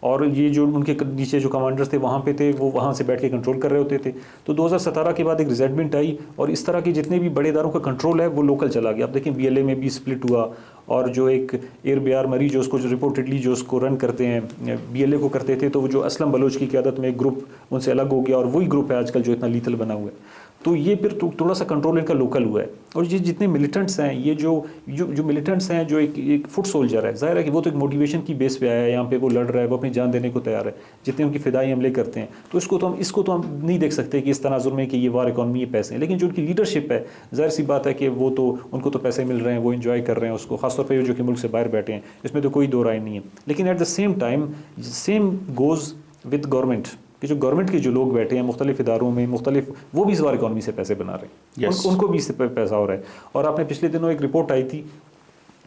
और ये जो उनके नीचे जो कमांडर्स थे वहाँ पे थे, वो वहाँ से बैठ के कंट्रोल कर रहे होते थे। तो 2017 के बाद एक रिजेंटमेंट आई और इस तरह के जितने भी बड़े इदारों का कंट्रोल है वो लोकल चला गया। आप देखें BLA में भी स्प्लिट हुआ और जो एक एयर मरी जो उसको जो रिपोर्टेडली जो उसको रन करते हैं BLA को करते थे, तो वो जो असलम बलोच की क़यादत में एक ग्रुप उनसे अलग हो गया और वही ग्रुप है आजकल जो इतना लीथल बना हुआ है। तो ये फिर थोड़ा सा कंट्रोल इनका लोकल हुआ है। और ये जितने मिलिटेंट्स हैं, ये जो मिलिटेंट्स हैं, जो एक फुट सोल्जर है, जाहिर है कि वो तो एक मोटिवेशन की बेस पे आया है, यहाँ पे वो लड़ रहा है, वो अपनी जान देने को तैयार है, जितने उनकी फिदाई हमले करते हैं। तो इसको तो हम नहीं देख सकते कि इस तनाजुर में कि ये वार इकॉनमी ये पैसे हैं, लेकिन जो उनकी लीडरशिप है जाहिर सी बात है कि वो तो उनको तो पैसे मिल रहे हैं, वो इन्जॉय कर रहे हैं उसको, खासतौर पर जो कि मुल्क से बाहर बैठे हैं, इसमें तो कोई दो राय नहीं है। लेकिन at the same time same goes with government कि जो गवर्नमेंट के जो लोग बैठे हैं मुख्तलिफ इदारों में, मुख्तलिफ वो भी इस बार इकॉनमी से पैसे बना रहे हैं, उनको भी इससे पैसा हो रहा है। और आपने पिछले दिनों एक रिपोर्ट आई थी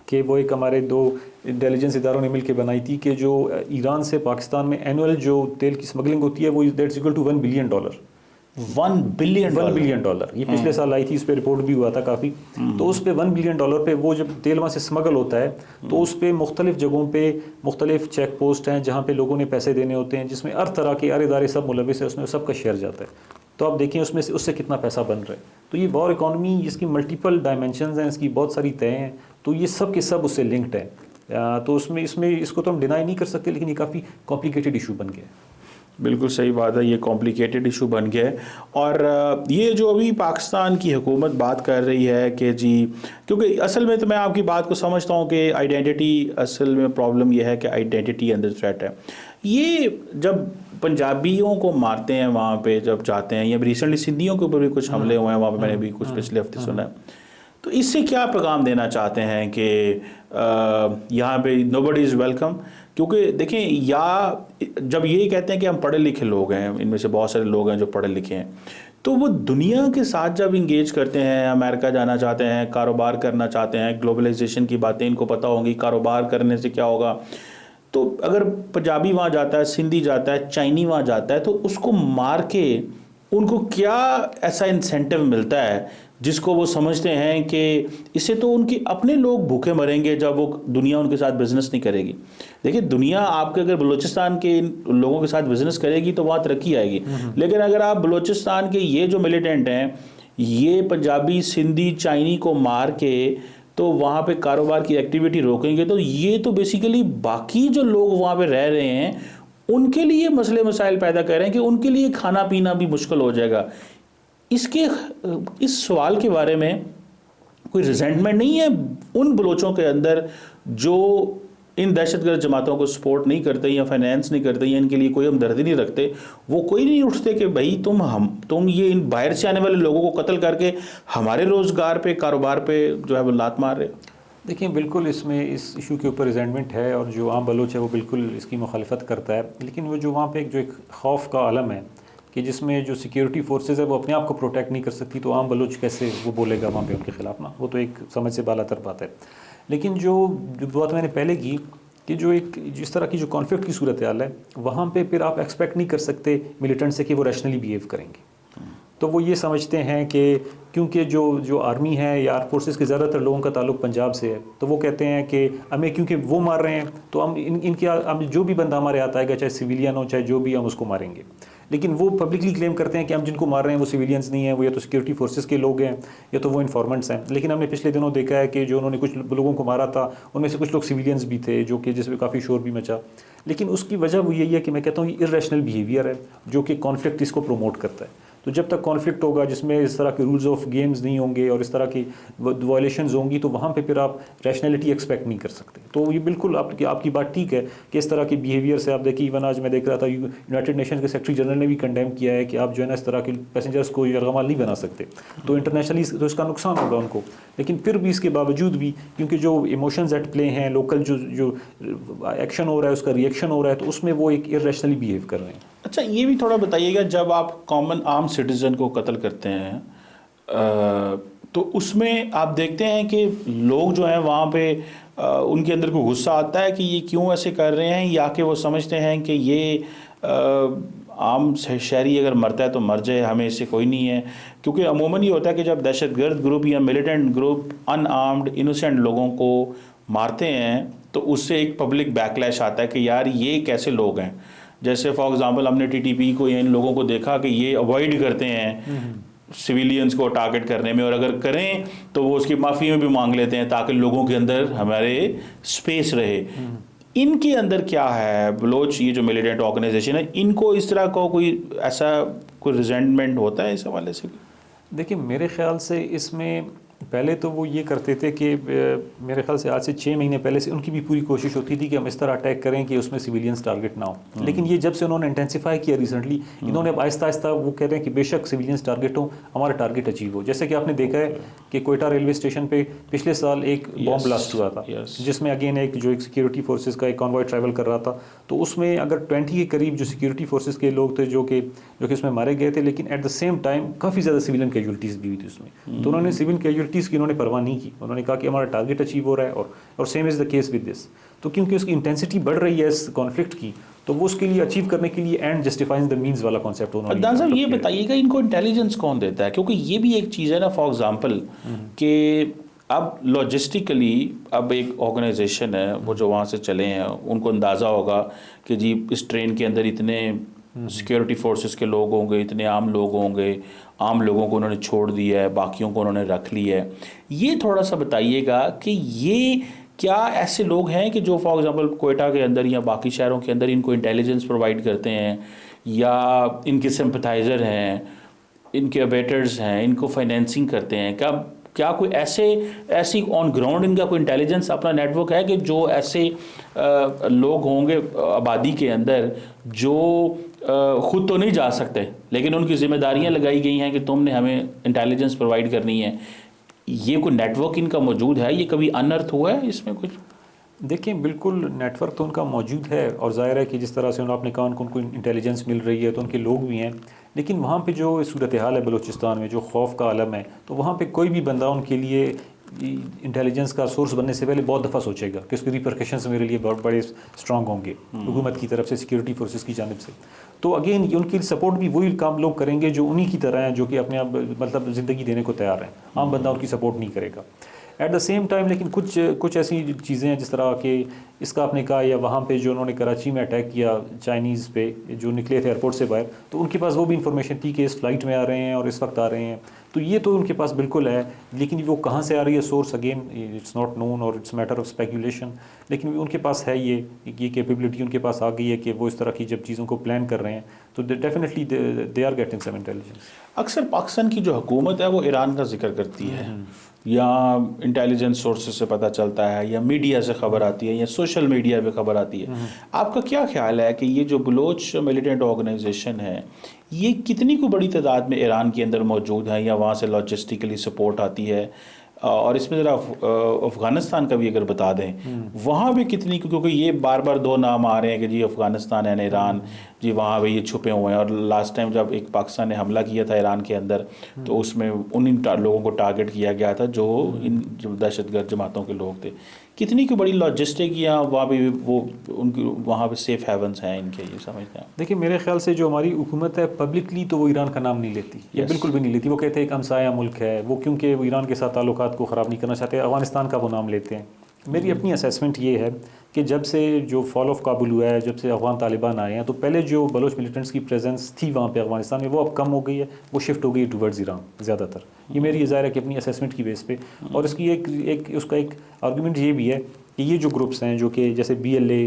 कि वो एक हमारे 2 इंटेलिजेंस इदारों ने मिलकर बनाई थी कि जो ईरान से पाकिस्तान में एनुअल जो तेल की स्मगलिंग होती है वो that's equal to $1 billion. $1 billion ये पिछले साल आई थी, इस पर रिपोर्ट भी हुआ था काफ़ी। तो उस पर $1 बिलियन पे वो जब तेल वहाँ से स्मगल होता है तो उस पर मुख्तलिफ जगहों पे मुख्तलिफ चेक पोस्ट हैं जहाँ पे लोगों ने पैसे देने होते हैं, जिसमें हर तरह के इदारे सब मुलविस है, उसमें सबका शेयर जाता है। तो आप देखिए उसमें से उससे कितना पैसा बन रहा है। तो ये वॉर इकॉनमी इसकी मल्टीपल डायमेंशंस हैं, इसकी बहुत सारी तय हैं, तो ये सब के सब उससे लिंक्ड है। तो इसमें इसको तो हम डिनाई नहीं कर सकते, लेकिन ये काफ़ी कॉम्प्लिकेटेड इशू बन गया है। बिल्कुल सही बात है, ये कॉम्प्लिकेटेड इशू बन गया है। और ये जो अभी पाकिस्तान की हुकूमत बात कर रही है कि जी, क्योंकि असल में तो मैं आपकी बात को समझता हूँ कि आइडेंटिटी, असल में प्रॉब्लम ये है कि आइडेंटिटी अंदर थ्रेट है। ये जब पंजाबियों को मारते हैं वहाँ पे जब जाते हैं, या रिसेंटली सिंधियों के ऊपर भी कुछ हमले हुए हैं वहाँ पे, मैंने भी कुछ पिछले हफ्ते सुना है, तो इससे क्या पैगाम देना चाहते हैं कि यहाँ पे नोबडी इज़ वेलकम? क्योंकि देखें, या जब ये कहते हैं कि हम पढ़े लिखे लोग हैं, इनमें से बहुत सारे लोग हैं जो पढ़े लिखे हैं, तो वो दुनिया के साथ जब इंगेज करते हैं, अमेरिका जाना चाहते हैं, कारोबार करना चाहते हैं, ग्लोबलाइजेशन की बातें इनको पता होंगी, कारोबार करने से क्या होगा, तो अगर पंजाबी वहाँ जाता है, सिंधी जाता है, चाइनी वहाँ जाता है, तो उसको मार के उनको क्या ऐसा इंसेंटिव मिलता है जिसको वो समझते हैं कि इससे तो उनके अपने लोग भूखे मरेंगे जब वो दुनिया उनके साथ बिजनेस नहीं करेगी। देखिए, दुनिया आपके अगर बलूचिस्तान के लोगों के साथ बिजनेस करेगी तो वहाँ तरक्की आएगी, लेकिन अगर आप बलूचिस्तान के ये जो मिलिटेंट हैं ये पंजाबी, सिंधी, चाइनी को मार के तो वहाँ पे कारोबार की एक्टिविटी रोकेंगे, तो ये तो बेसिकली बाकी जो लोग वहाँ पे रह रहे हैं उनके लिए मसले मसाइल पैदा कर रहे हैं कि उनके लिए खाना पीना भी मुश्किल हो जाएगा। इस सवाल के बारे में कोई रिजेंटमेंट नहीं है उन बलोचों के अंदर जो इन दहशतगर्द जमातों को सपोर्ट नहीं करते या फाइनेंस नहीं करते या इनके लिए कोई हमदर्दी नहीं रखते? वो कोई नहीं उठते कि भाई तुम ये इन बाहर से आने वाले लोगों को कत्ल करके हमारे रोज़गार पे, कारोबार पे जो है वो लात मार रहे? देखिए, बिल्कुल इसमें इस इशू के ऊपर रिजेंटमेंट है और जो आम बलोच है वो बिल्कुल इसकी मुखालिफत करता है, लेकिन वो जो वहाँ पे एक खौफ का आलम है कि जिसमें जो सिक्योरिटी फोर्सेस है वो अपने आप को प्रोटेक्ट नहीं कर सकती, तो आम बलोच कैसे वो बोलेगा वहाँ पे उनके ख़िलाफ़ ना, वो तो एक समझ से बालातर बात है। लेकिन जो बात मैंने पहले की कि जो एक जिस तरह की जो कॉन्फ्लिक्ट की सूरत हाल है, वहाँ पे फिर आप एक्सपेक्ट नहीं कर सकते मिलिटेंट से कि वो रैशनली बिहेव करेंगे। तो वो ये समझते हैं कि क्योंकि जो आर्मी है या आर्म फोर्सेस के ज़्यादातर लोगों का ताल्लुक पंजाब से है, तो वो कहते हैं कि हमें क्योंकि वो मार रहे हैं तो हम इनके हम जो भी बंदा हमारे आता है, चाहे सिविलियन हो चाहे जो भी, हम उसको मारेंगे। लेकिन वो पब्लिकली क्लेम करते हैं कि हम जिनको मार रहे हैं वो सिविलियंस नहीं हैं, वो या तो सिक्योरिटी फोर्सेस के लोग हैं या तो वो इन्फॉर्मेंट्स हैं। लेकिन हमने पिछले दिनों देखा है कि जो उन्होंने कुछ लोगों को मारा था उनमें से कुछ लोग सिविलियंस भी थे, जो कि जिसमें काफ़ी शोर भी मचा। लेकिन उसकी वजह वो यही है कि मैं कहता हूँ ये इर्रेशनल बिहेवियर है जो कि कॉन्फ्लिक्ट इसको प्रोमोट करता है। तो जब तक कॉन्फ्लिक्ट होगा जिसमें इस तरह के रूल्स ऑफ गेम्स नहीं होंगे और इस तरह की वायलेशंस होंगी, तो वहाँ पे फिर आप रैशनैलिटी एक्सपेक्ट नहीं कर सकते। तो ये बिल्कुल आपकी बात ठीक है कि इस तरह की बिहेवियर से आप देखिए, इवन आज मैं देख रहा था यूनाइटेड नेशंस के सेक्रेटरी जनरल ने भी कंडेम किया है कि आप जो है ना इस तरह के पैसेंजर्स को यरगमाल नहीं बना सकते। तो इंटरनेशनली तो इसका नुकसान होगा उनको। लेकिन फिर भी इसके बावजूद भी क्योंकि जो इमोशंस एट प्ले हैं, लोकल जो एक्शन हो रहा है उसका रिएक्शन हो रहा है, तो उसमें वो एक इर्रेशनली बिहेव कर रहे हैं। अच्छा, ये भी थोड़ा बताइएगा, जब आप कॉमन आर्म सिटीजन को कत्ल करते हैं तो उसमें आप देखते हैं कि लोग जो हैं वहाँ पे उनके अंदर को गुस्सा आता है कि ये क्यों ऐसे कर रहे हैं, या कि वो समझते हैं कि ये आम शहरी अगर मरता है तो मर जाए, हमें इससे कोई नहीं है। क्योंकि अमूमन ये होता है कि जब दहशतगर्द ग्रुप या मिलिटेंट ग्रुप अनआर्म्ड इनोसेंट लोगों को मारते हैं तो उससे एक पब्लिक बैकलैश आता है कि यार ये कैसे लोग हैं। जैसे फॉर एग्जांपल हमने टीटीपी को या इन लोगों को देखा कि ये अवॉइड करते हैं सिविलियंस को टारगेट करने में, और अगर करें तो वो उसकी माफ़ी में भी मांग लेते हैं ताकि लोगों के अंदर हमारे स्पेस रहे। इनके अंदर क्या है, बलोच ये जो मिलिटेंट ऑर्गेनाइजेशन है, इनको इस तरह का कोई ऐसा कोई रिजेंटमेंट होता है इस हवाले से? देखिए, मेरे ख्याल से इसमें पहले तो वो ये करते थे कि मेरे ख्याल से आज से 6 महीने पहले से उनकी भी पूरी कोशिश होती थी कि हम इस तरह अटैक करें कि उसमें सिविलियंस टारगेट ना हो। लेकिन ये जब से उन्होंने इंटेंसिफाई किया रिसेंटली, इन्होंने अब आहिस्ता आहिस्ता वो कह रहे हैं कि बेशक सिविलियंस टारगेट हो, हमारा टारगेट अचीव हो। जैसे कि आपने देखा है कि कोयटा रेलवे स्टेशन पे पिछले साल एक बॉम्ब ब्लास्ट हुआ था, जिसमें अगेन एक सिक्योरिटी फोर्सेज का एक कॉन्वॉय ट्रैवल कर रहा था। तो उसमें अगर 20 के करीब जो सिक्योरिटी फोर्सेज के लोग थे जो कि उसमें मारे गए थे, लेकिन एट द सेम टाइम काफ़ी ज़्यादा सिविलियन कैजुअलिटीज़ भी हुई थी उसमें। तो उन्होंने सिविल कैजुअलिटीज़ की उन्होंने परवाह नहीं की, उन्होंने कहा कि हमारा टारगेट अचीव हो रहा है, और same is the case with this. तो क्योंकि उसकी इंटेंसिटी बढ़ रही है इस कॉन्फ्लिक्ट की, तो वो उसके लिए अचीव करने के लिए एंड जस्टिफाइंग द मीन्स वाला कॉन्सेप्ट उन्होंने। अदनान साहब, ये बताइएगा इनको इंटेलिजेंस कौन देता है? क्योंकि ये भी एक चीज़ है ना, फॉर एग्जांपल कि अब लॉजिस्टिकली अब एक ऑर्गेनाइजेशन है, वो जो वहाँ से चले हैं उनको अंदाज़ा होगा कि जी इस ट्रेन के अंदर इतने सिक्योरिटी फोर्सेस के लोग होंगे, इतने आम लोग होंगे, आम लोगों को उन्होंने छोड़ दिया है, बाकियों को उन्होंने रख लिया है। ये थोड़ा सा बताइएगा कि ये क्या ऐसे लोग हैं कि जो फॉर एग्जांपल कोयटा के अंदर या बाकी शहरों के अंदर इनको इंटेलिजेंस प्रोवाइड करते हैं, या इनके सिंपथाइज़र हैं, इनके अबेटर्स हैं, इनको फाइनेंसिंग करते हैं? क्या कोई ऐसी ऑन ग्राउंड इनका कोई इंटेलिजेंस अपना नेटवर्क है कि जो ऐसे लोग होंगे आबादी के अंदर जो खुद तो नहीं जा सकते, लेकिन उनकी जिम्मेदारियां लगाई गई हैं कि तुमने हमें इंटेलिजेंस प्रोवाइड करनी है? ये कोई नेटवर्क इनका मौजूद है? ये कभी अनर्थ हुआ है इसमें कुछ? देखिए, बिल्कुल नेटवर्क तो उनका मौजूद है, और ज़ाहिर है कि जिस तरह से आपने कहा उनको इंटेलिजेंस मिल रही है तो उनके लोग भी हैं। लेकिन वहाँ पे जो सूरत हाल है बलूचिस्तान में, जो खौफ का आलम है, तो वहाँ पे कोई भी बंदा उनके लिए इंटेलिजेंस का सोर्स बनने से पहले बहुत दफ़ा सोचेगा कि उसके रिपरकशंस मेरे लिए बहुत बड़े स्ट्रॉन्ग होंगे हुकूमत की तरफ से, सिक्योरिटी फोर्सेस की जानिब से। तो अगेन उनकी सपोर्ट भी वही काम लोग करेंगे जो उन्हीं की तरह हैं, जो कि अपने आप मतलब ज़िंदगी देने को तैयार हैं। आम बंदा उनकी सपोर्ट नहीं करेगा एट द सेम टाइम। लेकिन कुछ ऐसी चीज़ें हैं जिस तरह के इसका आपने कहा, या वहाँ पे जो उन्होंने कराची में अटैक किया चाइनीज़ पे जो निकले थे एयरपोर्ट से बाहर, तो उनके पास वो भी इंफॉर्मेशन थी कि इस फ्लाइट में आ रहे हैं और इस वक्त आ रहे हैं। तो ये तो उनके पास बिल्कुल है, लेकिन वो कहाँ से आ रही है source, again it's not known और इट्स मैटर ऑफ स्पेकुलेशन। लेकिन उनके पास है ये कैपेबिलिटी उनके पास आ गई है कि वो इस तरह की जब चीज़ों को प्लान कर रहे हैं तो definitely they are getting some intelligence. अक्सर पाकिस्तान की जो हुकूमत है वो ईरान का जिक्र करती है, या इंटेलिजेंस सोर्सेज से पता चलता है, या मीडिया से ख़बर आती है, या सोशल मीडिया पे ख़बर आती है। आपका क्या ख्याल है कि ये जो बलोच मिलिटेंट ऑर्गेनाइजेशन है ये कितनी को बड़ी तादाद में ईरान के अंदर मौजूद है, या वहाँ से लॉजिस्टिकली सपोर्ट आती है? और इसमें ज़रा अफ़गानिस्तान का भी अगर बता दें, वहाँ भी कितनी, क्योंकि ये बार बार दो नाम आ रहे हैं कि जी अफ़गानिस्तान एंड ईरान, जी वहाँ पे ये छुपे हुए हैं। और लास्ट टाइम जब एक पाकिस्तान ने हमला किया था ईरान के अंदर, तो उसमें उन लोगों को टारगेट किया गया था जो इन जो दहशतगर्द जमातों के लोग थे। कितनी की बड़ी लॉजिस्टिक या वहाँ भी वो उनकी वहाँ पे सेफ हेवन्स हैं इनके, ये समझते हैं? देखिए मेरे ख्याल से जो हमारी हुकूमत है पब्लिकली तो वो ईरान का नाम नहीं लेती, ये बिल्कुल भी नहीं लेती। वो कहते हैं एक हमसाया मुल्क है वो, क्योंकि वो ईरान के साथ ताल्लुकात को ख़राब नहीं करना चाहते, अफगानिस्तान का वो नाम लेते हैं। मेरी अपनी असेसमेंट ये है कि जब से जो फॉल ऑफ काबुल हुआ है, जब से अफगान तालिबान आए हैं, तो पहले जो बलोच मिलिटेंट्स की प्रेजेंस थी वहाँ पे अफगानिस्तान में वो अब कम हो गई है, वो शिफ्ट हो गई टूवर्ड्स ईरान ज़्यादातर। ये मेरी ज़ाहिर है कि अपनी असेसमेंट की बेस पे। और इसकी उसका एक आर्गूमेंट ये भी है कि ये जो ग्रुप्स हैं जो कि जैसे BLA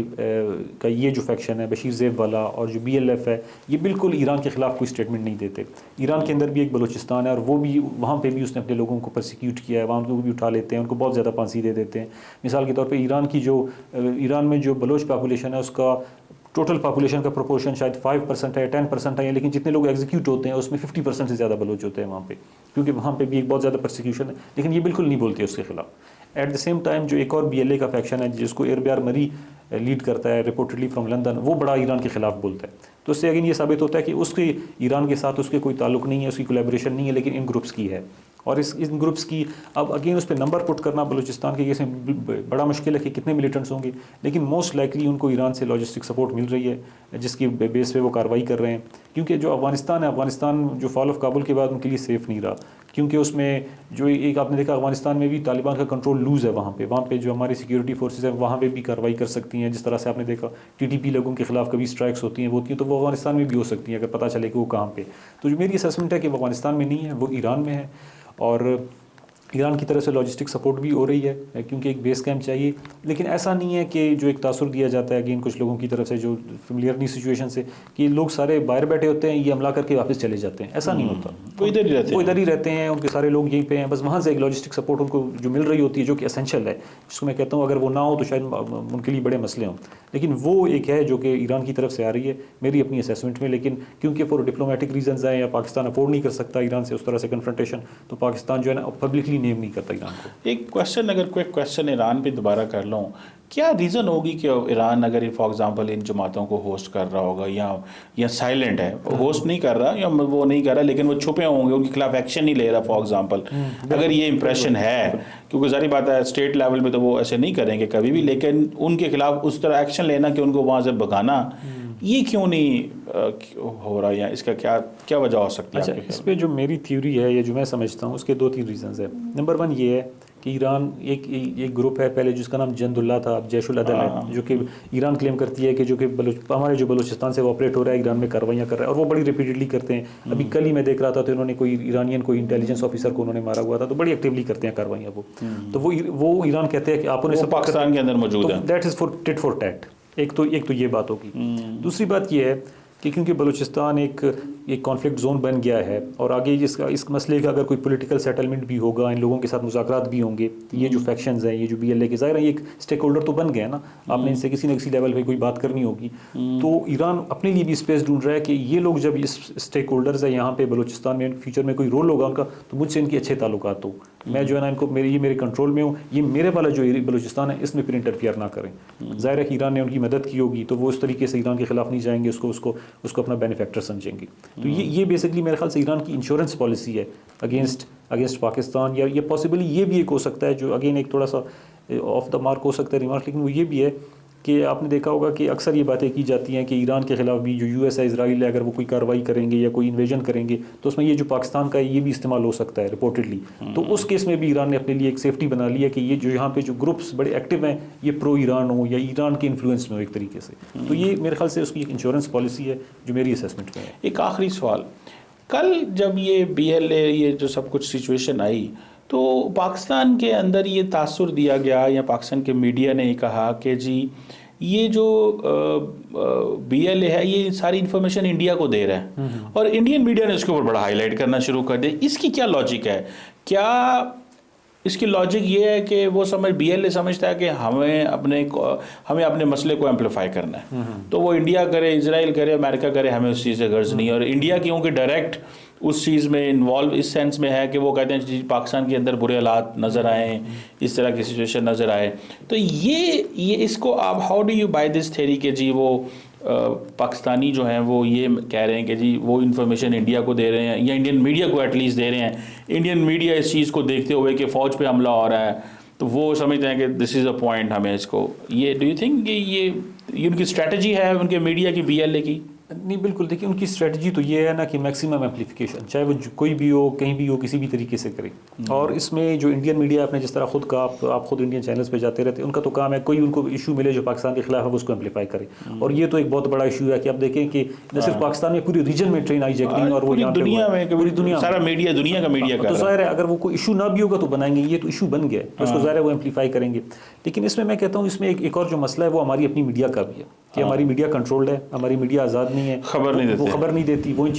का ये जो फैक्शन है बशीर ज़ैब वाला, और जो BLF है, ये बिल्कुल ईरान के ख़िलाफ़ कोई स्टेटमेंट नहीं देते। ईरान के अंदर भी एक बलूचिस्तान है और वो भी वहाँ पे भी उसने अपने लोगों को परसिक्यूट किया है, वहाँ उनको भी उठा लेते हैं, उनको बहुत ज़्यादा फांसी दे देते हैं। मिसाल के तौर पर ईरान में जो बलोच पॉपुलेशन है उसका टोटल पॉपुलेशन का प्रोपोर्शन शायद 5% है, 10% है, लेकिन जितने लोग एग्जीक्यूट होते हैं उसमें 50% से ज़्यादा बलोच होते हैं वहाँ पे, क्योंकि वहाँ पे भी एक बहुत ज़्यादा परसिक्यूशन है। लेकिन ये बिल्कुल नहीं बोलते उसके खिलाफ। एट द सेम टाइम जो एक और BLA का फैक्शन है जिसको एरबियार मरी लीड करता है रिपोर्टेडली फ्रॉम लंदन, वो बड़ा ईरान के खिलाफ बोलता है। तो इससे अगेन ये साबित होता है कि उसके ईरान के साथ उसके कोई ताल्लुक नहीं है, उसकी कोलैबोरेशन नहीं है, लेकिन इन ग्रुप्स की है। और इन ग्रुप्स की अब अगेन उस पर नंबर पुट करना बलूचिस्तान के केस में बड़ा मुश्किल है कि कितने मिलिटेंट्स होंगे, लेकिन मोस्ट लाइकली उनको ईरान से लॉजिस्टिक सपोर्ट मिल रही है जिसकी बेस पे वो कार्रवाई कर रहे हैं। क्योंकि जो अफगानिस्तान है, अफगानिस्तान जो फॉल ऑफ काबुल के बाद उनके लिए सेफ़ नहीं रहा, क्योंकि उसमें जो एक आपने देखा अफगानिस्तान में भी तालिबान का कंट्रोल लूज़ है। वहाँ पे जो हमारी सिक्योरिटी फोर्सेस हैं वहाँ पे भी कार्रवाई कर सकती हैं। जिस तरह से आपने देखा TTP लोगों के खिलाफ कभी स्ट्राइक्स होती हैं तो वो अफगानिस्तान में भी हो सकती हैं अगर पता चले कि वो कहाँ पे। तो जो मेरी असेसमेंट है कि वो अफगानिस्तान में नहीं है, वो ईरान में है। और ईरान की तरफ से लॉजिस्टिक सपोर्ट भी हो रही है क्योंकि एक बेस कैंप चाहिए। लेकिन ऐसा नहीं है कि जो एक तासुर दिया जाता है अगेन कुछ लोगों की तरफ से जो फेमिलियर नहीं सिचुएशन से, कि लोग सारे बाहर बैठे होते हैं, ये हमला करके वापस चले जाते हैं, ऐसा नहीं होता। वो इधर ही रहते हैं, उनके सारे लोग यहीं पे हैं, बस वहाँ से एक लॉजिस्टिक सपोर्ट उनको जो मिल रही होती है जो कि एसेंशियल है, जिसको मैं कहता हूँ अगर वो ना हो तो शायद उनके लिए बड़े मसले हों। लेकिन वो एक है जो कि ईरान की तरफ से आ रही है मेरी अपनी असेसमेंट में। लेकिन क्योंकि फॉर डिप्लोमेटिक रीजंस हैं या पाकिस्तान अफोर्ड नहीं कर सकता ईरान से उस तरह से कन्फ्रंटेशन, तो पाकिस्तान जो है ना पब्लिकली नेम नहीं करता ईरान को। एक क्वेश्चन, अगर क्विक क्वेश्चन ईरान पे दोबारा कर लूँ, क्या रीज़न होगी कि ईरान अगर फॉर एग्जांपल इन जमातों को होस्ट कर रहा होगा या साइलेंट है, होस्ट नहीं कर रहा या वो नहीं कर रहा, लेकिन वो छुपे होंगे, उनके खिलाफ एक्शन नहीं ले रहा फॉर एग्जांपल, अगर ये इंप्रेशन है, क्योंकि जारी बात है स्टेट लेवल पे तो वो ऐसे नहीं करेंगे कभी भी, लेकिन उनके खिलाफ उस तरह एक्शन लेना कि उनको वहाँ से भगाना, ये क्यों नहीं हो रहा, या इसका क्या वजह हो सकती है? अच्छा, इस पर जो मेरी थ्योरी है या जो मैं समझता हूँ उसके 2-3 रीजंस है। नंबर 1 ये है कि ईरान एक ग्रुप है पहले जिसका नाम जंदुल्ला था, अब जैशुल अदल है, जो कि ईरान क्लेम करती है कि जो कि हमारे जो बलूचिस्तान से वो ऑपरेट हो रहा है, ईरान में कार्रवाइयाँ कर रहा है, और वो बड़ी रिपीटेडली करते हैं। अभी कल ही मैं देख रहा था तो इन्होंने कोई इंटेलिजेंस ऑफिसर को उन्होंने मारा हुआ था, तो बड़ी एक्टिवली करते हैं कार्रवाइयाँ वो। तो वो ईरान कहते हैं कि आपने सब पाकिस्तान के अंदर मौजूद है, that is for tit for tat. एक तो ये बात होगी। दूसरी बात ये है कि क्योंकि बलूचिस्तान एक कॉन्फ्लिक्ट जोन बन गया है और आगे इस मसले का अगर कोई पॉलिटिकल सेटलमेंट भी होगा, इन लोगों के साथ मुज़ाकरात भी होंगे, तो ये जो फैक्शंस हैं, ये जो BLA के ज़ाहिर है ये एक स्टेक होल्डर तो बन गया है ना, आपने इनसे किसी न किसी लेवल पे कोई बात करनी होगी। तो ईरान अपने लिए भी स्पेस ढूंढ रहा है कि ये लोग जब इस स्टेक होल्डर्स है यहाँ पे बलूचिस्तान में फ्यूचर में कोई रोल होगा उनका, तो मुझसे इनके अच्छे ताल्लुकात हो, मैं जो है ना इनको मेरे कंट्रोल में हूँ, ये मेरे वाला जो बलूचिस्तान है इसमें फिर इंटरफियर ना करें। ज़ाहिर है कि ईरान ने उनकी मदद की होगी तो वो उस तरीके से ईरान के खिलाफ नहीं जाएंगे, उसको अपना बेनिफैक्टर समझेंगे। तो ये बेसिकली मेरे ख्याल से ईरान की इंश्योरेंस पॉलिसी है अगेंस्ट पाकिस्तान। या ये पॉसिबली ये भी एक हो सकता है जो अगेन एक थोड़ा सा ऑफ द मार्क हो सकता है रिमार्क, लेकिन वो ये भी है कि आपने देखा होगा कि अक्सर ये बातें की जाती हैं कि ईरान के खिलाफ भी जो US है, इजराइल है, अगर वो कोई कार्रवाई करेंगे या कोई इन्वेजन करेंगे तो उसमें ये जो पाकिस्तान का है ये भी इस्तेमाल हो सकता है रिपोर्टेडली। तो उस केस में भी ईरान ने अपने लिए एक सेफ्टी बना ली है कि ये जो यहाँ पे जो ग्रुप्स बड़े एक्टिव हैं ये प्रो ईरान हो या ईरान के इन्फ्लुएंस में हो एक तरीके से। तो ये मेरे ख्याल से उसकी एक इंश्योरेंस पॉलिसी है जो मेरी असेसमेंट में है। एक आखिरी सवाल, कल जब ये BLA ये जो सब कुछ सिचुएशन आई तो पाकिस्तान के अंदर ये तासुर दिया गया या पाकिस्तान के मीडिया ने कहा कि जी ये जो BLA है ये सारी इन्फॉर्मेशन इंडिया को दे रहा है, और इंडियन मीडिया ने उसके ऊपर बड़ा हाईलाइट करना शुरू कर दिया। इसकी क्या लॉजिक है? क्या इसकी लॉजिक ये है कि वो BLA समझता है कि हमें अपने मसले को एम्पलीफाई करना है, तो वो इंडिया करे, इजराइल करे, अमेरिका करे, हमें उस चीज़ से गर्ज नहीं है, और इंडिया क्योंकि डायरेक्ट उस चीज़ में इन्वॉल्व इस सेंस में है कि वो कहते हैं जी पाकिस्तान के अंदर बुरे हालात नज़र आए, इस तरह की सिचुएशन नज़र आए, तो ये इसको आप how do you by this theory के जी वो पाकिस्तानी जो हैं वो ये कह रहे हैं कि जी वो इन्फॉर्मेशन इंडिया को दे रहे हैं या इंडियन मीडिया को एटलीस्ट दे रहे हैं, इंडियन मीडिया इस चीज़ को देखते हुए कि फ़ौज पे हमला हो रहा है तो वो समझते हैं कि दिस इज़ अ पॉइंट हमें इसको, ये डू यू थिंक कि ये उनकी स्ट्रेटजी है उनके मीडिया की, BLA की? नहीं बिल्कुल, देखिए उनकी स्ट्रेटजी तो ये है ना कि मैक्सिमम एम्पलीफिकेशन, चाहे वो कोई भी हो कहीं भी हो किसी भी तरीके से करे। और इसमें जो इंडियन मीडिया आपने जिस तरह खुद का आप खुद इंडियन चैनल्स पे जाते रहते हैं, उनका तो काम है कोई उनको इशू मिले जो पाकिस्तान के खिलाफ है उसको एम्पलीफाई करे। और ये तो एक बहुत बड़ा इशू है कि आप देखें कि न सिर्फ पाकिस्तान में पूरी रीजन में ट्रेन हाईजैकिंग और वो पूरी दुनिया में, पूरी दुनिया सारा मीडिया दुनिया का मीडिया कर तो रहा है। ज़ाहिर है अगर वो कोई इशू ना भी होगा तो बनाएंगे, ये तो इशू बन गया तो इसको ज़ाहिर है वो एम्पलीफाई करेंगे। लेकिन इसमें मैं कहता हूँ इसमें एक और जो मसला है वो हमारी अपनी मीडिया का भी है कि हमारी मीडिया कंट्रोल्ड है, हमारी मीडिया आज़ाद नहीं है, खबर नहीं देते, वो खबर नहीं देती, वो इन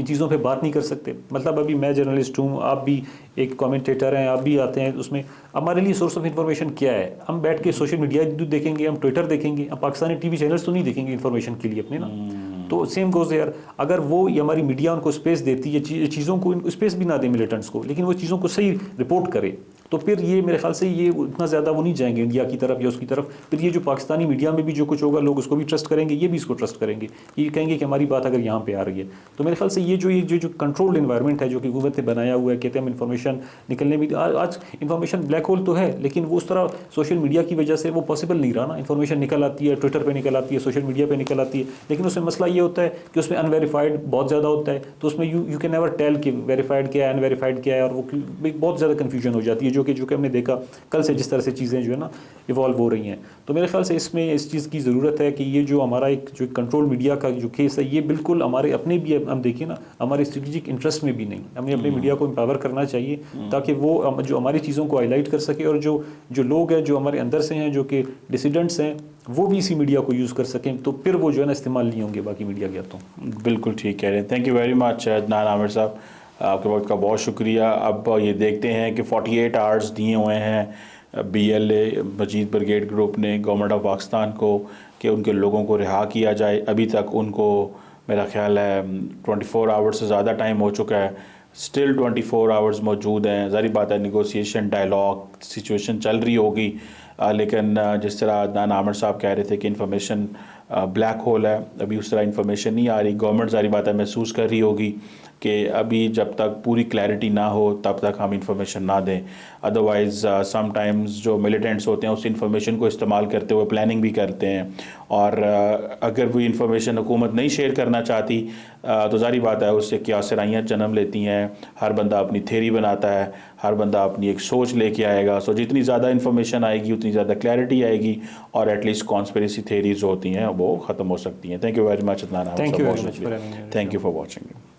चीज़ों पे बात नहीं कर सकते। मतलब अभी मैं जर्नलिस्ट हूँ, आप भी एक कमेंटेटर हैं, आप भी आते हैं, उसमें हमारे लिए सोर्स ऑफ इन्फॉर्मेशन क्या है? हम बैठ के सोशल मीडिया देखेंगे, हम ट्विटर देखेंगे, हम पाकिस्तानी TV चैनल्स तो नहीं देखेंगे इन्फॉर्मेशन के लिए अपने ना। तो सेम गोज यार, अगर वो ये हमारी मीडिया उनको स्पेस देती है, चीज़ों को स्पेस भी ना दे मिलिटेंट्स को, लेकिन वो चीज़ों को सही रिपोर्ट करे, तो फिर ये मेरे ख्याल से ये इतना ज़्यादा वो नहीं जाएंगे इंडिया की तरफ या उसकी तरफ। फिर ये जो पाकिस्तानी मीडिया में भी जो कुछ होगा लोग उसको भी ट्रस्ट करेंगे, ये भी इसको ट्रस्ट करेंगे, ये कहेंगे कि हमारी बात अगर यहाँ पे आ रही है। तो मेरे ख्याल से ये जो कंट्रोल्ड इन्वायरमेंट है जो कि हुकूमत ने बनाया हुआ है, कहते हैं हम इन्फॉर्मेशन निकलने भी आज इन्फॉर्मेशन ब्लैक होल तो है, लेकिन वो उस तरह सोशल मीडिया की वजह से वो पॉसिबल नहीं रहा ना। इन्फॉर्मेशन निकल आती है, ट्विटर पर निकल आती है, सोशल मीडिया पर निकल आती है, लेकिन उसमें मसला ये होता है कि उसमें अनवेरीफाइड बहुत ज़्यादा होता है, तो उसमें यू कैन नेवर टेल कि वेरीफाइड क्या है अनवेरीफाइड क्या है, और वो बहुत ज़्यादा कन्फ्यूजन हो जाती है जो कि हमने देखा कल से जिस तरह से चीज़ें जो है ना इवॉल्व हो रही हैं। तो मेरे ख्याल से इसमें इस चीज़ की ज़रूरत है कि ये जो हमारा एक जो कंट्रोल मीडिया का जो केस है ये बिल्कुल हमारे अपने भी हम देखिए ना हमारे स्ट्रेटेजिक इंटरेस्ट में भी नहीं, हमें अपने मीडिया को एम्पावर करना चाहिए ताकि वो जो हमारी चीज़ों को हाईलाइट कर सके, और जो लोग हैं जो हमारे अंदर से हैं जो कि डिसिडेंट्स हैं वो भी इसी मीडिया को यूज़ कर सकें, तो फिर वो जो है ना इस्तेमाल नहीं होंगे बाकी मीडिया के हाथों। बिल्कुल ठीक कह रहे हैं। Thank you very much Adnan Aamir साहब, आपके वक्त का बहुत शुक्रिया। अब ये देखते हैं कि 48 आवर्स दिए हुए हैं BLA मजीद ब्रिगेड ग्रुप ने गवर्नमेंट ऑफ पाकिस्तान को कि उनके लोगों को रिहा किया जाए। अभी तक उनको मेरा ख्याल है 24 आवर्स से ज़्यादा टाइम हो चुका है, स्टिल 24 आवर्स मौजूद हैं। ज़ाहिर बात है निगोसिएशन डायलॉग सिचुएशन चल रही होगी, लेकिन जिस तरह अदनान आमिर साहब कह रहे थे कि इन्फॉर्मेशन ब्लैक होल है, अभी उस तरह इन्फॉर्मेशन नहीं आ रही। गवर्नमेंट ज़ाहिर बात है महसूस कर रही होगी कि अभी जब तक पूरी क्लैरिटी ना हो तब तक हम इंफॉर्मेशन ना दें। अदरवाइज़ समटाइम्स जो मिलिटेंट्स होते हैं उस इंफॉर्मेशन को इस्तेमाल करते हुए प्लानिंग भी करते हैं, और अगर वो इंफॉर्मेशन हुकूमत नहीं शेयर करना चाहती तो ज़ाहिर बात है उससे क्या सराइयाँ जन्म लेती हैं। हर बंदा अपनी थ्योरी बनाता है, हर बंदा अपनी एक सोच लेके आएगा। सो जितनी ज़्यादा इंफॉर्मेशन आएगी उतनी ज़्यादा क्लैरिटी आएगी, और एटलीस्ट कॉन्स्पिरेसी थ्योरीज होती हैं वो ख़त्म हो सकती हैं। Thank you very much Adnan, thank you very much, thank you for watching.